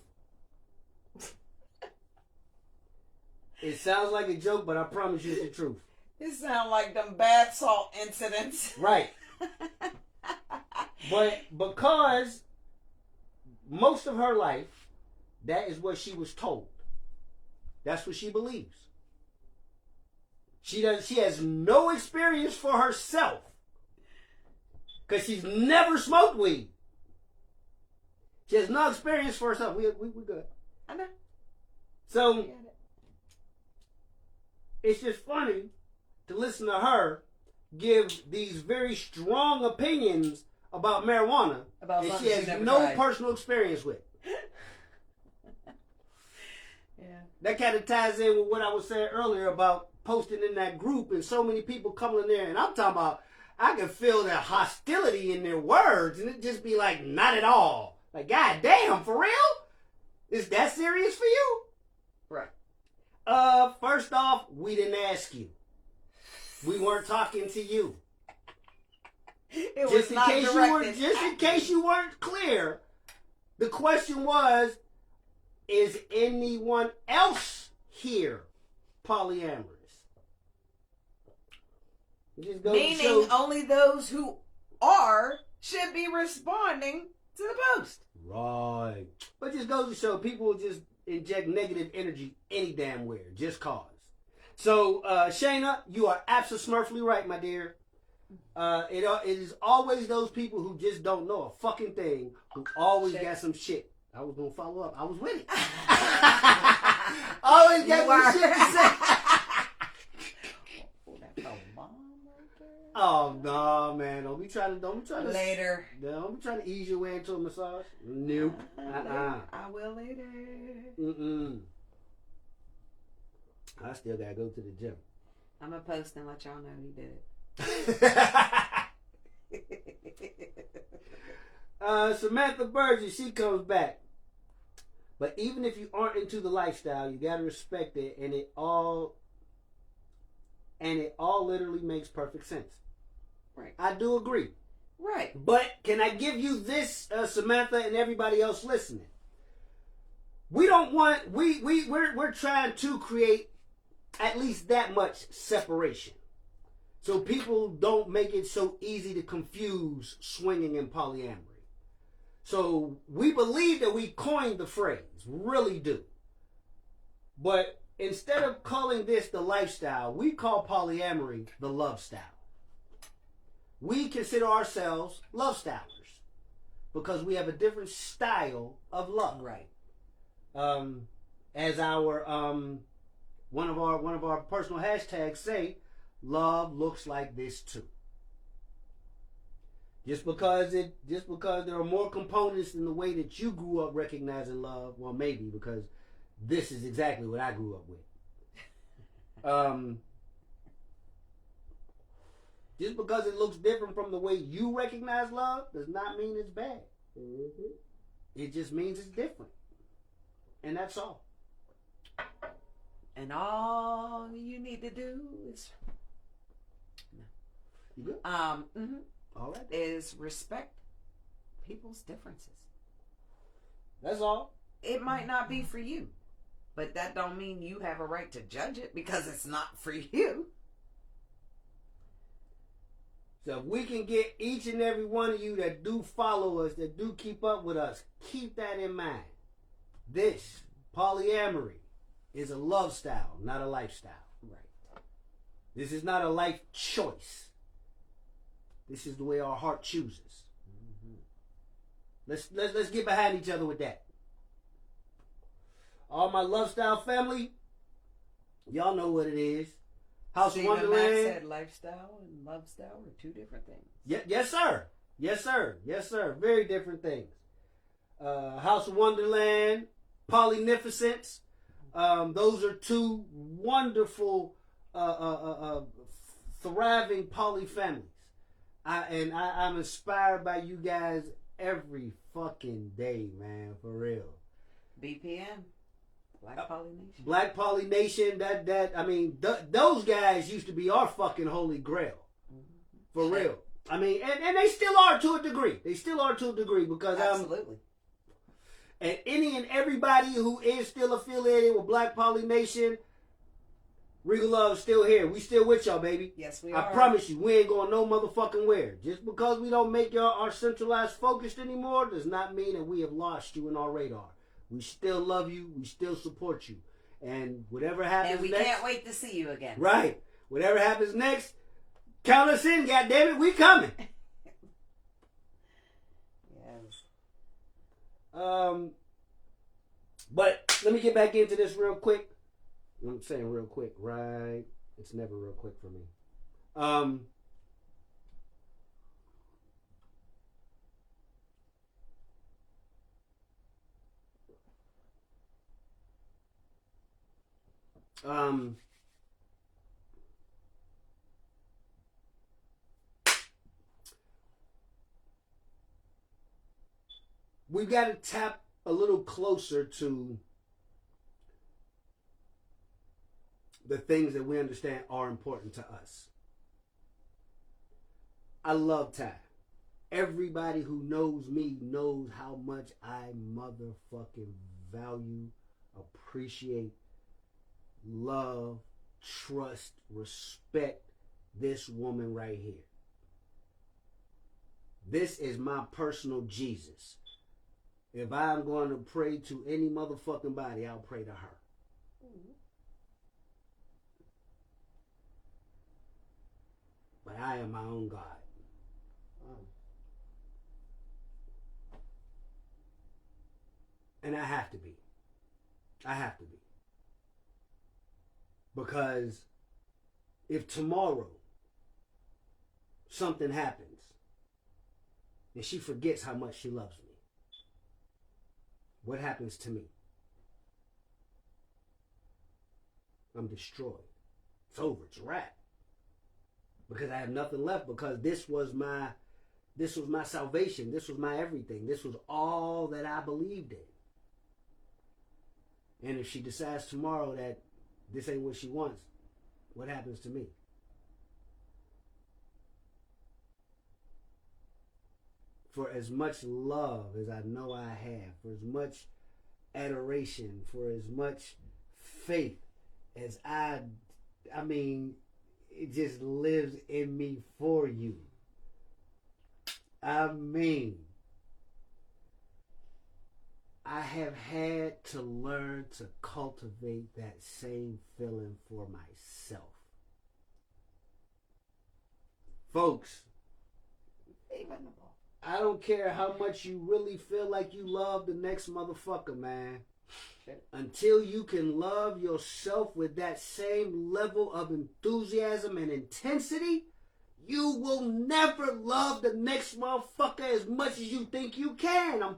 It sounds like a joke, but I promise you it's the truth. It sounds like them bath salt incidents. Right. But because most of her life, that is what she was told. That's what she believes. She has no experience for herself. Because she's never smoked weed. She has no experience for herself. We good. I know. So it's just funny to listen to her give these very strong opinions about marijuana About that she has no personal experience with. Yeah. That kind of ties in with what I was saying earlier about posting in that group and so many people coming in there, and I'm talking about I can feel the hostility in their words, and it just be like, not at all. Like, God damn, for real? Is that serious for you? Right. First off, we didn't ask you. We weren't talking to you. It was not directed. Just in case you weren't clear, the question was, is anyone else here polyamorous? Meaning only those who are should be responding to the post. Right. But just goes to show people will just inject negative energy any damn where, just cause. So, Shayna, you are absolutely right, my dear. It is always those people who just don't know a fucking thing who always got some shit. I was going to follow up. I was with it. Always got some shit to say. Oh no, man! Don't be trying to later. Don't be trying to ease your way into a massage. Nope. I will later. I still gotta go to the gym. I'm gonna post and let y'all know he did it. Samantha Burgess, she comes back. But even if you aren't into the lifestyle, you gotta respect it, and it all literally makes perfect sense. Right. I do agree. Right. But can I give you this, Samantha and everybody else listening? We don't want we're trying to create at least that much separation. So people don't make it so easy to confuse swinging and polyamory. So we believe that we coined the phrase, really do. But instead of calling this the lifestyle, we call polyamory the love style. We consider ourselves love stylers because we have a different style of love. Right. As our one of our personal hashtags say, love looks like this too. Just because there are more components in the way that you grew up recognizing love, well, maybe because this is exactly what I grew up with. Just because it looks different from the way you recognize love does not mean it's bad. Mm-hmm. It just means it's different, and that's all. And all you need to do is, you good? Mm-hmm. All right. Is respect people's differences. That's all. It might not be for you, but that don't mean you have a right to judge it because it's not for you. So if we can get each and every one of you that do follow us, that do keep up with us, keep that in mind. This polyamory is a love style, not a lifestyle. Right. This is not a life choice. This is the way our heart chooses. Mm-hmm. Let's get behind each other with that. All my love style family, y'all know what it is. House of Wonderland. Max said lifestyle and love style are two different things. Yes, sir. Yes, sir. Yes, sir. Very different things. House of Wonderland, Polynificence. Those are two wonderful, thriving poly families. I'm inspired by you guys every fucking day, man, for real. BPN, Black Poly Nation. Black Poly Nation. Those guys used to be our fucking holy grail, for real. I mean, and they still are to a degree. They still are to a degree because absolutely. And any and everybody who is still affiliated with Black Poly Nation, Regal Love still here. We still with y'all, baby. Yes, we are. I promise you, we ain't going no motherfucking where. Just because we don't make y'all our centralized focused anymore does not mean that we have lost you in our radar. We still love you. We still support you. And whatever happens next... And we can't wait to see you again. Right. Whatever happens next, count us in, goddammit. We coming. Yes. But let me get back into this real quick. I'm saying real quick, right? It's never real quick for me. We've got to tap a little closer to the things that we understand are important to us. I love Ty. Everybody who knows me knows how much I motherfucking value, appreciate, love, trust, respect this woman right here. This is my personal Jesus. If I'm going to pray to any motherfucking body, I'll pray to her. But I am my own God. And I have to be. I have to be. Because if tomorrow something happens and she forgets how much she loves me, what happens to me? I'm destroyed. It's over. It's a wrap. Because I have nothing left, because this was my salvation. This was my everything. This was all that I believed in. And if she decides tomorrow that this ain't what she wants, what happens to me? For as much love as I know I have, for as much adoration, for as much faith as it just lives in me for you. I have had to learn to cultivate that same feeling for myself. Folks, I don't care how much you really feel like you love the next motherfucker, man. Until you can love yourself with that same level of enthusiasm and intensity, You will never love the next motherfucker as much as you think you can.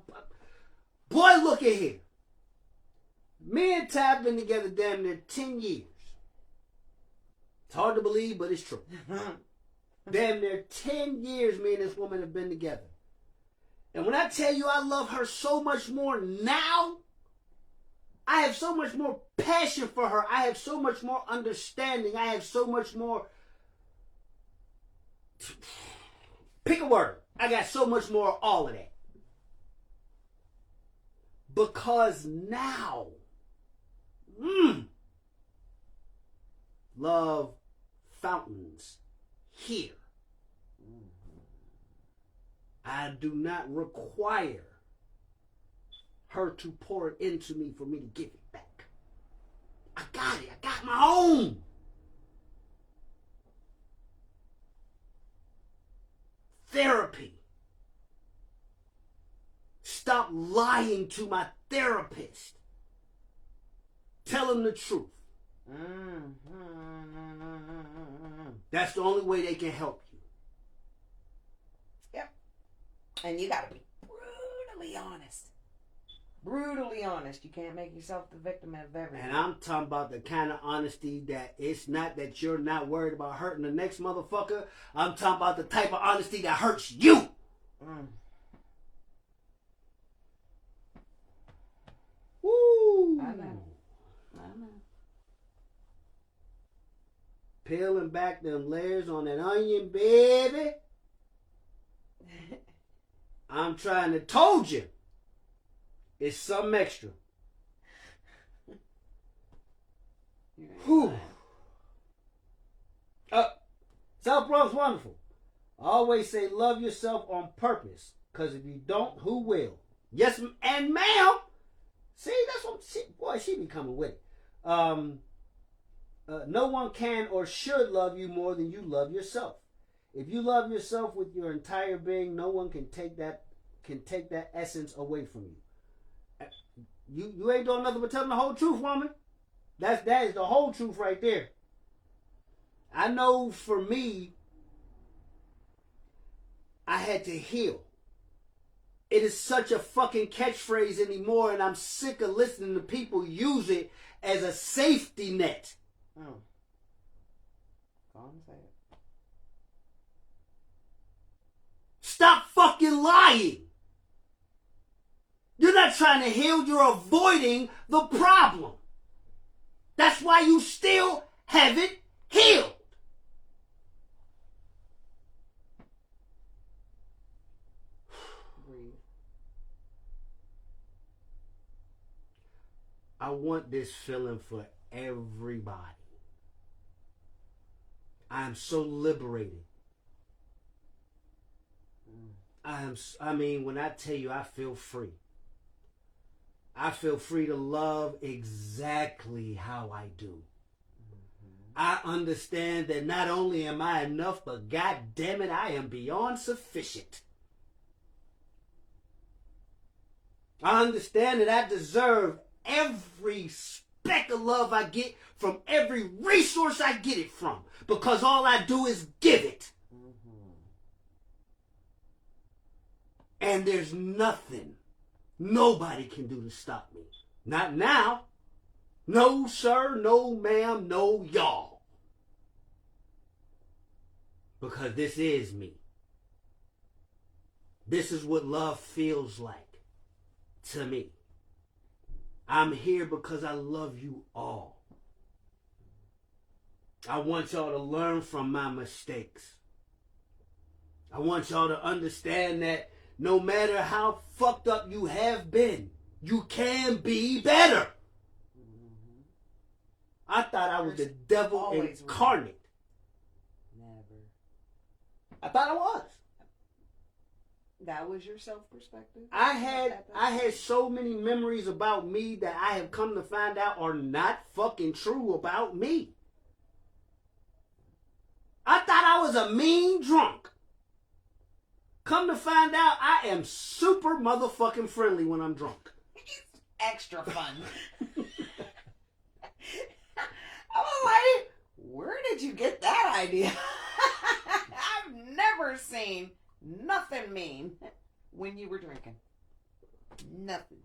Boy, look at here. Me and Ty been together damn near 10 years. It's hard to believe, but it's true. Damn near 10 years me and this woman have been together. And when I tell you I love her so much more now, I have so much more passion for her. I have so much more understanding. I have so much more... Pick a word. I got so much more of all of that. Because now, love fountains here. I do not require her to pour it into me for me to give it back. I got it. I got my own. Therapy. Stop lying to my therapist. Tell him the truth. That's the only way they can help you. Yep. And you gotta be brutally honest. Brutally honest. You can't make yourself the victim of everything. And I'm talking about the kind of honesty that it's not that you're not worried about hurting the next motherfucker. I'm talking about the type of honesty that hurts you. Woo! I know. Peeling back them layers on that onion, baby. I'm trying to told you. It's something extra. Whew. South Bronx wonderful. I always say love yourself on purpose. Because if you don't, who will? Yes, and ma'am. See, that's what she be coming with it. No one can or should love you more than you love yourself. If you love yourself with your entire being, no one can take that essence away from you. You ain't doing nothing but telling the whole truth, woman. That is the whole truth right there. I know for me, I had to heal. It is such a fucking catchphrase anymore, and I'm sick of listening to people use it as a safety net. Go on and say it. Stop fucking lying. You're not trying to heal, you're avoiding the problem. That's why you still haven't healed. Breathe. I want this feeling for everybody. I am so liberated. When I tell you I feel free. I feel free to love exactly how I do. I understand that not only am I enough, but God damn it, I am beyond sufficient. I understand that I deserve every speck of love I get from every resource I get it from, because all I do is give it. And there's nothing nobody can do to stop me. Not now. No, sir, no, ma'am, no, y'all. Because this is me. This is what love feels like to me. I'm here because I love you all. I want y'all to learn from my mistakes. I want y'all to understand that no matter how fucked up you have been, you can be better. I thought I was the devil incarnate. Never. I thought I was. That was your self-perspective? I had so many memories about me that I have come to find out are not fucking true about me. I thought I was a mean drunk. Come to find out, I am super motherfucking friendly when I'm drunk. Extra fun. I was like, where did you get that idea? I mean, when you were drinking. Nothing.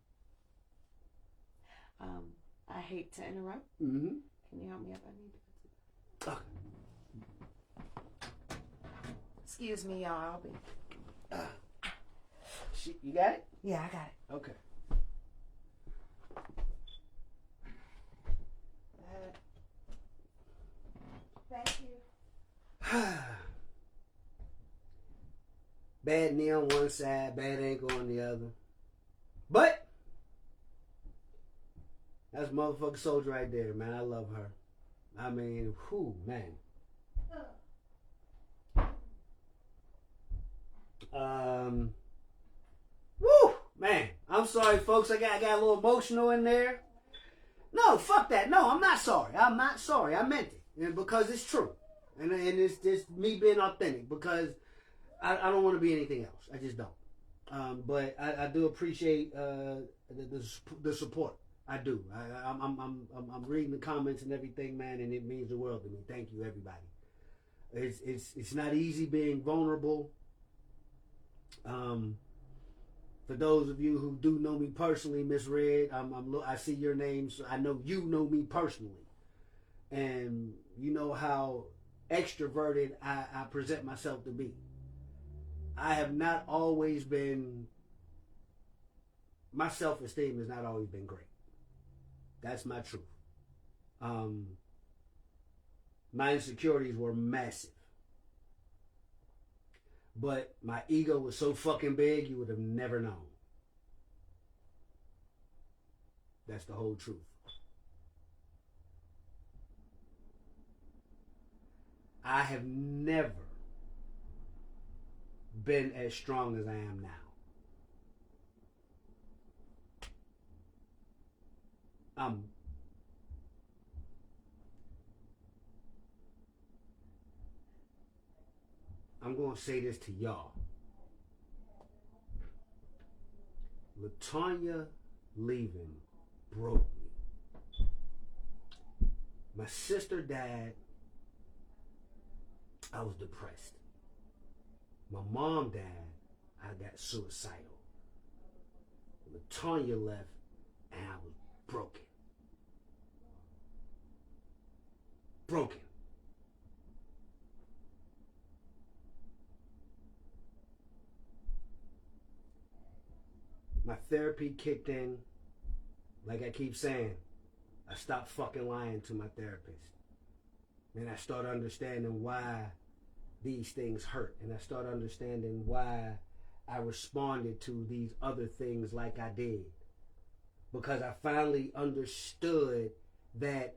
I hate to interrupt. Mm-hmm. Can you help me up? I need to. Okay. Excuse me, y'all. I'll be. You got it? Yeah, I got it. Okay. Thank you. Bad knee on one side, bad ankle on the other. But that's motherfucking soldier right there, man. I love her. I mean, whew, man. Woo, man. I'm sorry, folks. I got a little emotional in there. No, fuck that. No, I'm not sorry. I'm not sorry. I meant it, and because it's true, and it's just me being authentic. Because I don't want to be anything else. I just don't. But I do appreciate the support. I do. I'm reading the comments and everything, man, and it means the world to me. Thank you, everybody. It's not easy being vulnerable. For those of you who do know me personally, Miss Red, I see your name, so I know you know me personally, and you know how extroverted I present myself to be. I have not always been. My self-esteem has not always been great. That's my truth. My insecurities were massive. But my ego was so fucking big, you would have never known. That's the whole truth. I have never been as strong as I am now. I'm going to say this to y'all. LaTanya leaving broke me. My sister died. I was depressed. My mom died. I got suicidal. LaTanya left, and I was broken. Broken. My therapy kicked in. Like I keep saying, I stopped fucking lying to my therapist. And I started understanding why these things hurt. And I started understanding why I responded to these other things like I did. Because I finally understood that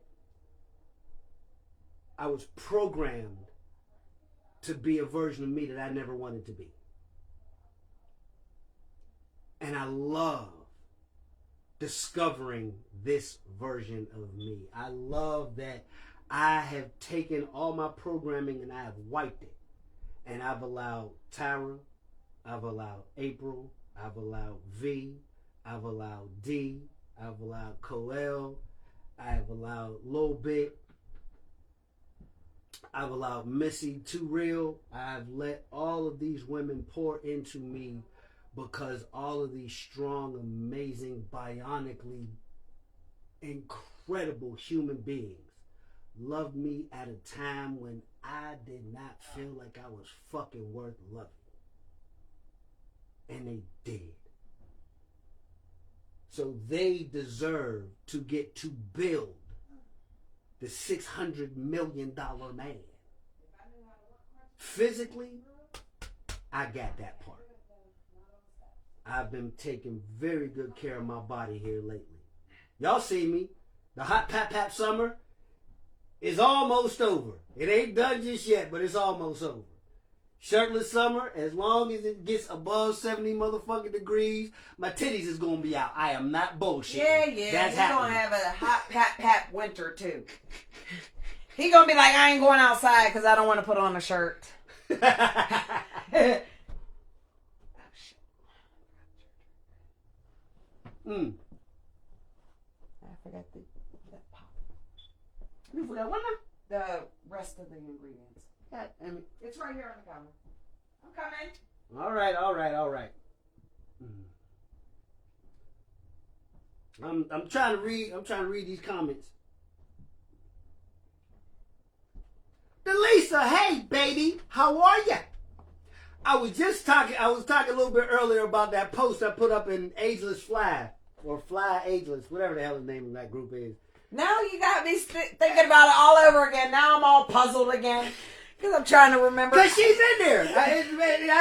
I was programmed to be a version of me that I never wanted to be. And I love discovering this version of me. I love that I have taken all my programming and I have wiped it. And I've allowed Tyra, I've allowed April, I've allowed V, I've allowed D, I've allowed Coel, I've allowed Lil Bit, I've allowed Missy Too Real. I've let all of these women pour into me because all of these strong, amazing, bionically incredible human beings loved me at a time when I did not feel like I was fucking worth loving. And they did. So they deserve to get to build the $600 million man. Physically, I got that part. I've been taking very good care of my body here lately. Y'all see me. The hot pap summer is almost over. It ain't done just yet, but it's almost over. Shirtless summer, as long as it gets above 70 motherfucking degrees, my titties is gonna be out. I am not bullshitting. Yeah. That's He's gonna have a hot pap winter too. He gonna be like, I ain't going outside because I don't want to put on a shirt. I forgot that pop. You forgot what now? The rest of the ingredients. God damn it. It's right here on the counter. I'm coming. All right. I'm trying to read these comments. Delisa, hey baby, how are ya? I was talking a little bit earlier about that post I put up in Ageless Fly, or Fly Ageless, whatever the hell the name of that group is. Now you got me thinking about it all over again. Now I'm all puzzled again because I'm trying to remember. Because she's in there. I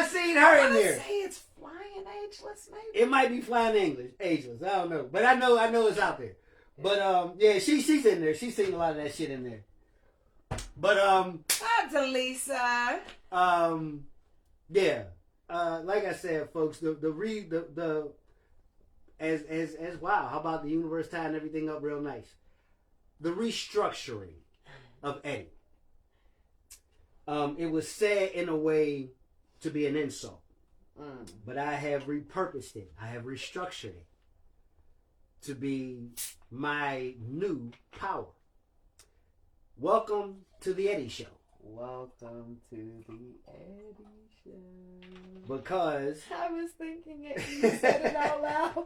seen her in there. Say it's Flying Ageless, maybe. It might be Flying Ageless. I don't know, but I know it's out there. But yeah, she's in there. She's seen a lot of that shit in there. But That's Lisa. Yeah. Like I said, folks, as wow, how about the universe tying everything up real nice? The restructuring of Eddie. It was said in a way to be an insult. But I have repurposed it. I have restructured it to be my new power. Welcome to the Eddie Show. Welcome to the Eddie Show. Because I was thinking it. You said it out loud.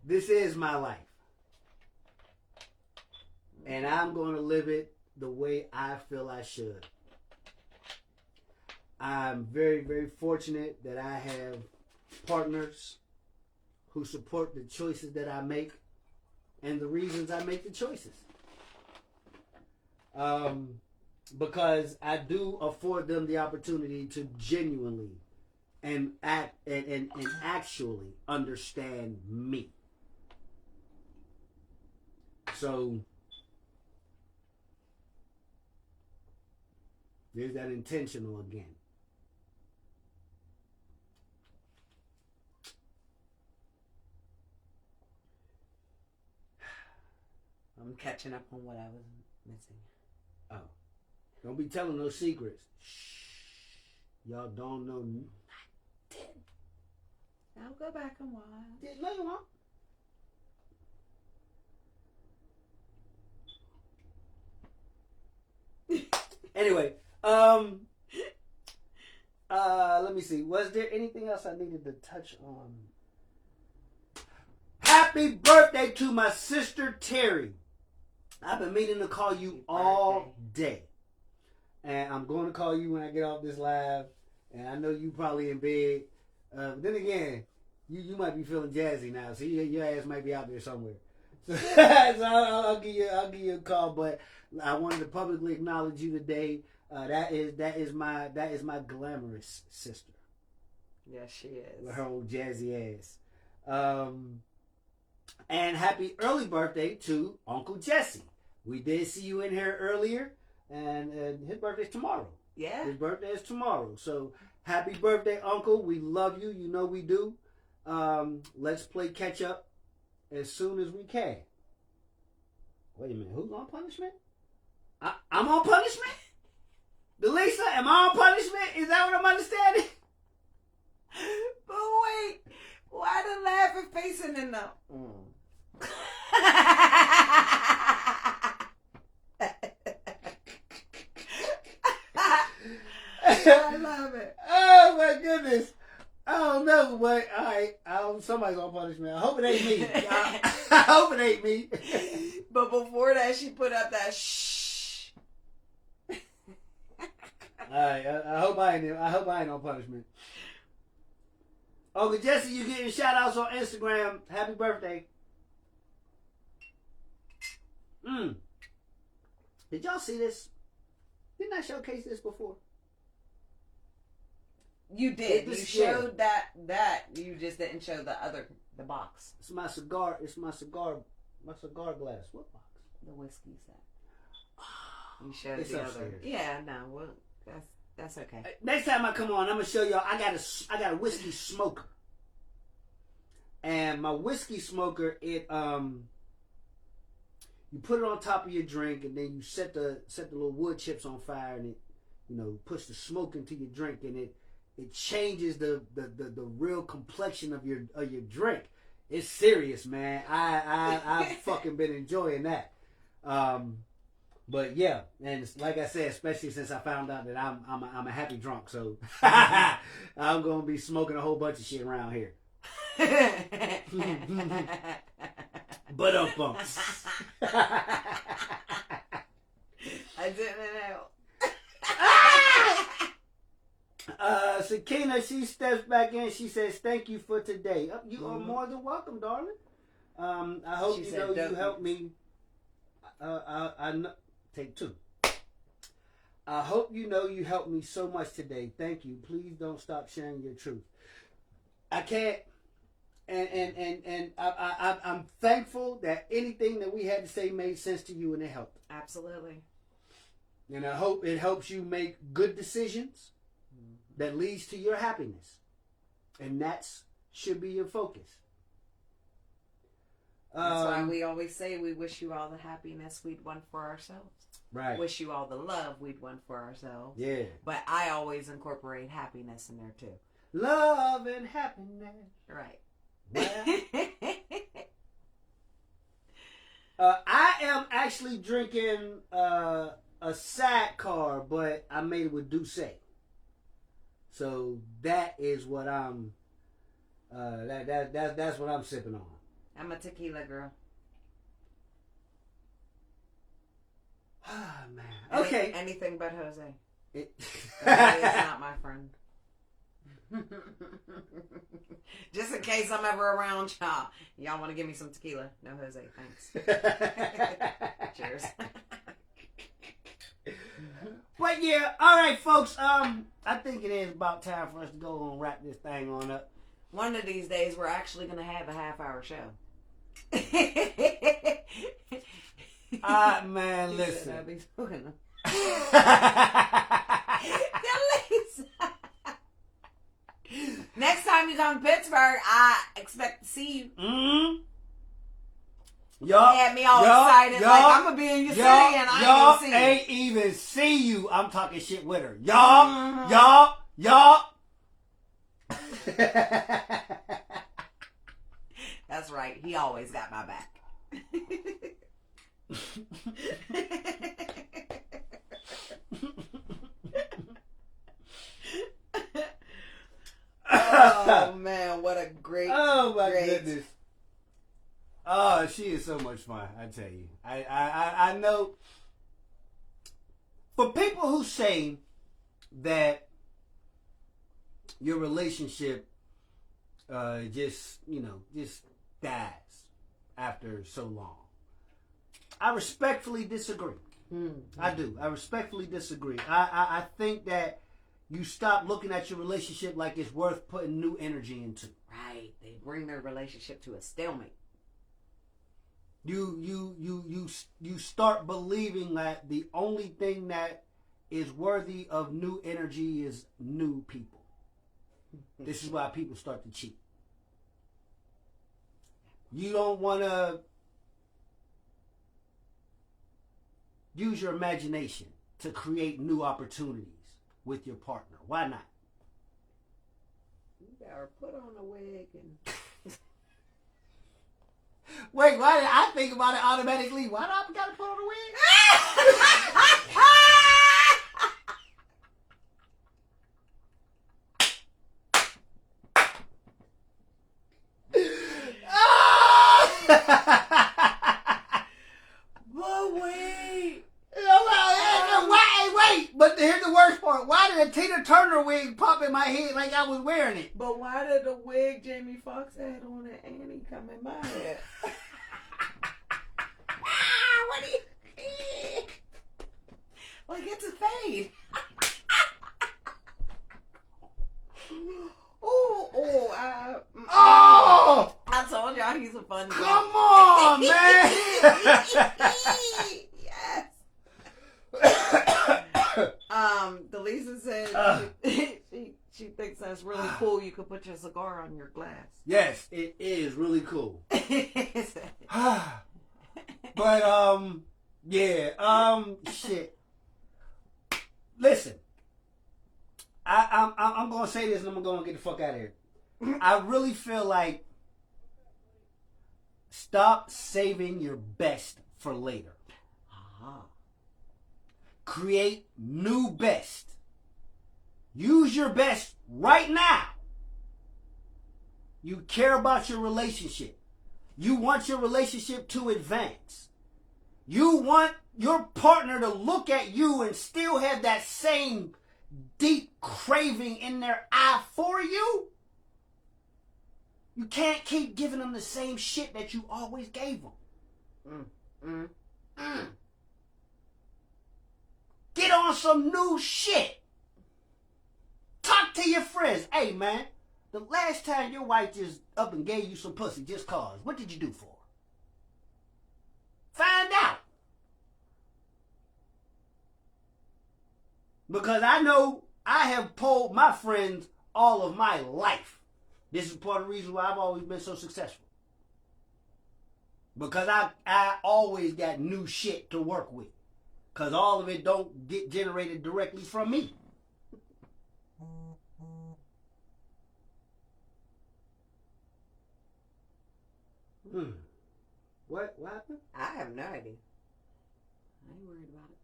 this is my life. And I'm going to live it the way I feel I should. I'm very, very fortunate that I have partners who support the choices that I make and the reasons I make the choices. Because I do afford them the opportunity to genuinely and actually understand me. So there's that intentional again. I'm catching up on what I was missing. Oh. Don't be telling no secrets. Shh. Y'all don't know nothing. I'll go back and watch. No, you won't. Anyway, let me see. Was there anything else I needed to touch on? Happy birthday to my sister Terry. I've been meaning to call you all day. And I'm going to call you when I get off this live. And I know you probably in bed. But then again, you might be feeling jazzy now. So your ass might be out there somewhere. So, I'll give you a call. But I wanted to publicly acknowledge you today. That is my glamorous sister. Yes, she is. With her old jazzy ass. And happy early birthday to Uncle Jesse. We did see you in here earlier, and his birthday's tomorrow. Yeah. His birthday is tomorrow. So happy birthday, Uncle. We love you. You know we do. Let's play catch up as soon as we can. Wait a minute. Who's on punishment? I'm on punishment? Delisa, am I on punishment? Is that what I'm understanding? But wait. Why the laughing facing in the... I love it. Oh my goodness. I don't know, but alright. Somebody's on punishment. I hope it ain't me. I hope it ain't me. But before that, she put up that shh. Alright, I hope I ain't on punishment. Uncle Jesse, you getting shout outs on Instagram. Happy birthday. Did y'all see this? Didn't I showcase this before? You did. You showed that. You just didn't show the box. It's my cigar glass. What box? The whiskey set. You showed the other. Yeah, no, well, that's okay. Next time I come on, I'm gonna show y'all. I got a whiskey smoker, and my whiskey smoker, you put it on top of your drink, and then you set the little wood chips on fire, and it push the smoke into your drink, and it changes the real complexion of your drink. It's serious, man. I've fucking been enjoying that. But yeah, and like I said, especially since I found out that I'm a happy drunk, so I'm gonna be smoking a whole bunch of shit around here. But bumps. I didn't know. Sakina, she steps back in. She says, "Thank you for today." You are more than welcome, darling. I hope She you said, know you "Don't helped me. I know. Take two. I hope you know you helped me so much today. Thank you. Please don't stop sharing your truth. I can't. And I'm thankful that anything that we had to say made sense to you and it helped. Absolutely. And I hope it helps you make good decisions that leads to your happiness. And that's should be your focus. That's why we always say we wish you all the happiness we'd want for ourselves. Right. Wish you all the love we'd want for ourselves. Yeah. But I always incorporate happiness in there too. Love and happiness. Right. I am actually drinking a sidecar, but I made it with Douce. So that is what I'm. That's what I'm sipping on. I'm a tequila girl. Ah, man. Okay. Anything but Jose. Jose is not my friend. Just in case I'm ever around y'all want to give me some tequila. No Jose, thanks. Cheers. But yeah, all right, folks. I think it is about time for us to go and wrap this thing on up. One of these days, we're actually going to have a half-hour show. Man, listen. Next time you come to Pittsburgh, I expect to see you. Mm-hmm. You had me all excited, like I'm gonna be in your city, and I ain't even see you. I'm talking shit with her. Y'all. That's right. He always got my back. Oh man, what a great! Oh my goodness! Oh, she is so much fun. I tell you, I know. For people who say that your relationship just dies after so long, I respectfully disagree. I do. I respectfully disagree. I think that you stop looking at your relationship like it's worth putting new energy into. Right. They bring their relationship to a stalemate. You start believing that the only thing that is worthy of new energy is new people. This is why people start to cheat. You don't want to use your imagination to create new opportunities with your partner. Why not? You better put on a wig and... Wait, why did I think about it automatically? Why do I gotta put on a wig? But wait. Wait. But here's the worst part. Why did a Tina Turner wig pop in my head like I was wearing it? But why did the wig Jamie Foxx had on and Annie come in my head? What do you think? Like it's a fade. Oh! I told y'all he's a fun guy. Come on, man! Yes. Delisa said she thinks that's really cool. You could put your cigar on your glass. Yes, it is really cool. But shit. Listen, I'm gonna say this and I'm gonna get the fuck out of here. I really feel like stop saving your best for later. create new best. Use your best right now. You care about your relationship. You want your relationship to advance. You want your partner to look at you and still have that same deep craving in their eye for you. You can't keep giving them the same shit that you always gave them. Get on some new shit. Talk to your friends. Hey, man, the last time your wife just up and gave you some pussy just cause, what did you do for her? Find out. Because I know I have polled my friends all of my life. This is part of the reason why I've always been so successful. Because I always got new shit to work with. Because all of it don't get generated directly from me. What happened? I have no idea. I ain't worried about it.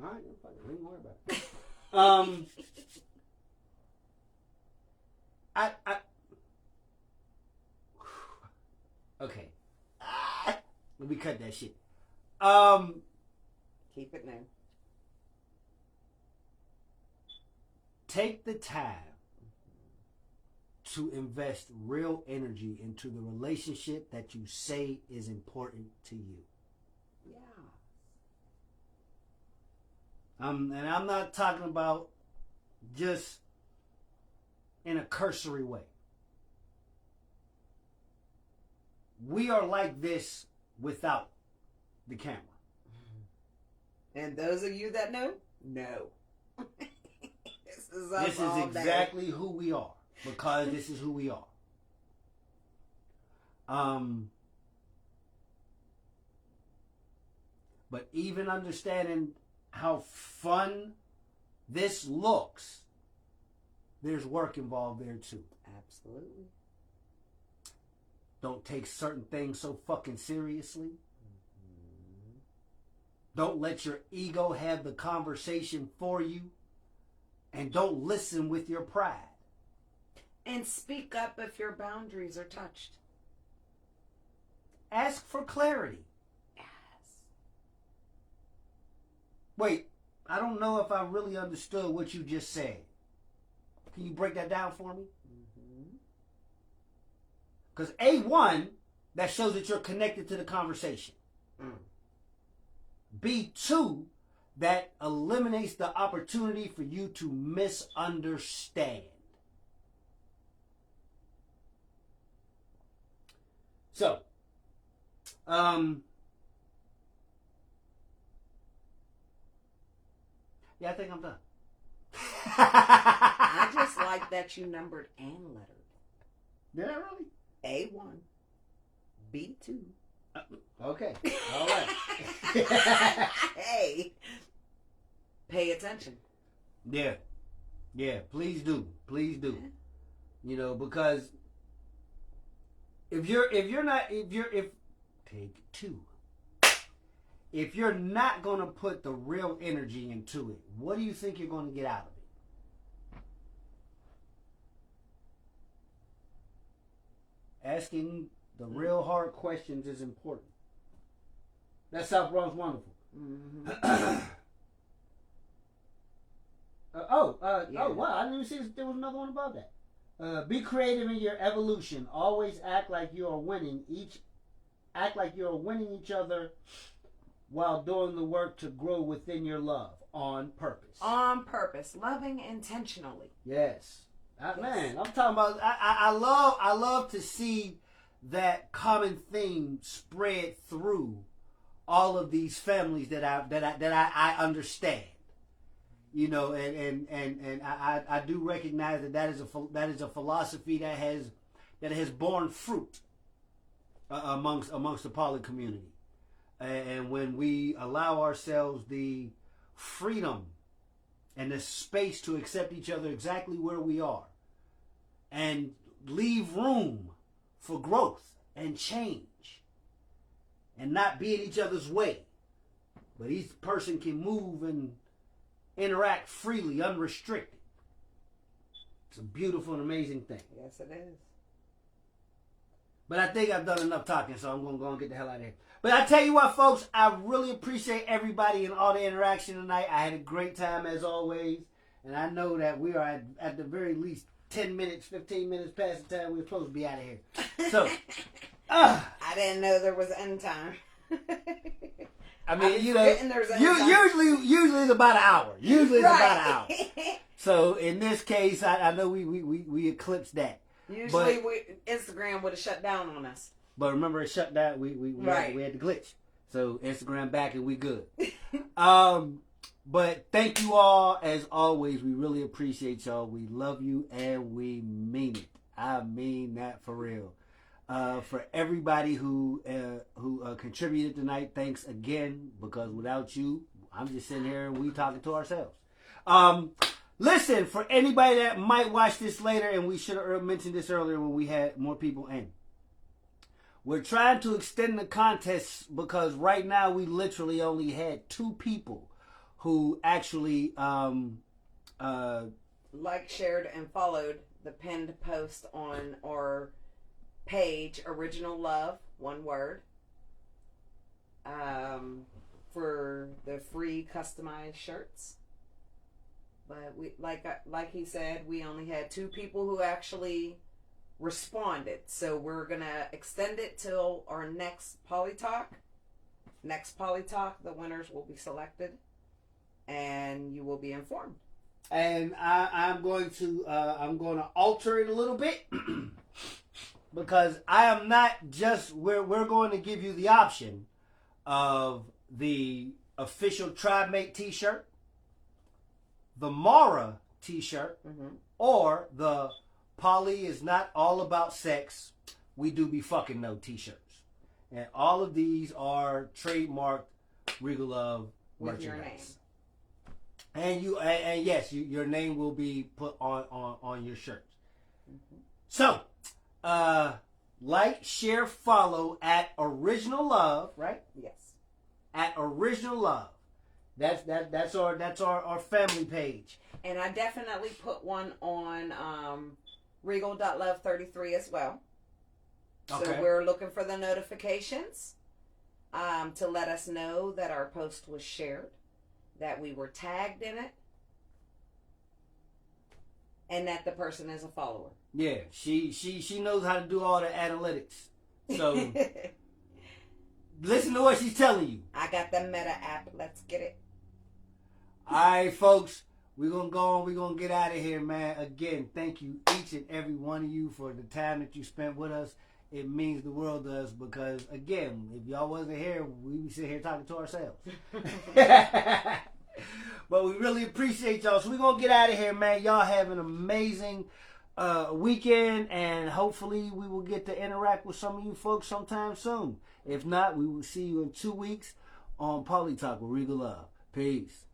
All right, I ain't worried about it. Okay. Let me cut that shit. Keep it now. Take the time to invest real energy into the relationship that you say is important to you. Yeah. And I'm not talking about just in a cursory way. We are like this without the camera. And those of you that know, no. This is exactly who we are. Because this is who we are. But even understanding how fun this looks, there's work involved there too. Absolutely. Don't take certain things so fucking seriously. Don't let your ego have the conversation for you. And don't listen with your pride. And speak up if your boundaries are touched. Ask for clarity. Yes. Wait, I don't know if I really understood what you just said. Can you break that down for me? Because A1, that shows that you're connected to the conversation. B2, that eliminates the opportunity for you to misunderstand. So, yeah, I think I'm done. I just like that you numbered and lettered. Did I really? A1, B2. Okay, all right. Hey, pay attention. Yeah, please do. You know, because if take two. If you're not going to put the real energy into it, what do you think you're going to get out of it? Asking the real hard questions is important. That's South Bronx Wonderful. Oh, wow. I didn't even see there was another one about that. Be creative in your evolution. Always act like you are winning each other while doing the work to grow within your love on purpose. On purpose. Loving intentionally. Yes. Man, I'm talking about I love to see that common theme spread through all of these families that I understand. You know, and I do recognize that is a philosophy that has borne fruit amongst the poly community. And when we allow ourselves the freedom and the space to accept each other exactly where we are and leave room for growth and change and not be in each other's way, but each person can move interact freely, unrestricted. It's a beautiful and amazing thing. Yes, it is. But I think I've done enough talking, so I'm going to go and get the hell out of here. But I tell you what, folks, I really appreciate everybody and all the interaction tonight. I had a great time as always. And I know that we are at the very least 10 minutes, 15 minutes past the time we're supposed to be out of here. So, I didn't know there was end time. I mean, usually it's about an hour. Usually it's about an hour. So in this case, I know we eclipsed that. Usually Instagram would have shut down on us. But remember, it shut down. We had the glitch. So Instagram back and we good. But thank you all as always. We really appreciate y'all. We love you and we mean it. I mean that for real. For everybody who contributed tonight, thanks again. Because without you, I'm just sitting here and we talking to ourselves. Listen, for anybody that might watch this later, and we should have mentioned this earlier when we had more people in. We're trying to extend the contest because right now we literally only had 2 people who actually liked, shared, and followed the pinned post on our page, Original Love, one word, for the free customized shirts. But we, like he said, we only had 2 people who actually responded. So we're gonna extend it till our next PolyTalk. Next PolyTalk, the winners will be selected, and you will be informed. And I'm going to alter it a little bit because I am not just we're going to give you the option of the official TribeMate T-shirt, the Mara T-shirt, or the Poly is not all about sex. We do be fucking no T-shirts, and all of these are trademarked Regal Love merchandise. And yes, your name will be put on your shirt. So, like, share, follow at Original Love, right? Yes. At Original Love. That's our family page. And I definitely put one on Regal.Love33 as well. Okay. So we're looking for the notifications to let us know that our post was shared, that we were tagged in it, and that the person is a follower. Yeah, she knows how to do all the analytics. So listen to what she's telling you. I got the Meta app. Let's get it. All right, folks. We're going to go on. We're going to get out of here, man. Again, thank you, each and every one of you, for the time that you spent with us. It means the world to us because, again, if y'all wasn't here, we'd be sitting here talking to ourselves. But we really appreciate y'all. So we're going to get out of here, man. Y'all have an amazing weekend, and hopefully we will get to interact with some of you folks sometime soon. If not, we will see you in 2 weeks on PolyTalk with Regal Love. Peace.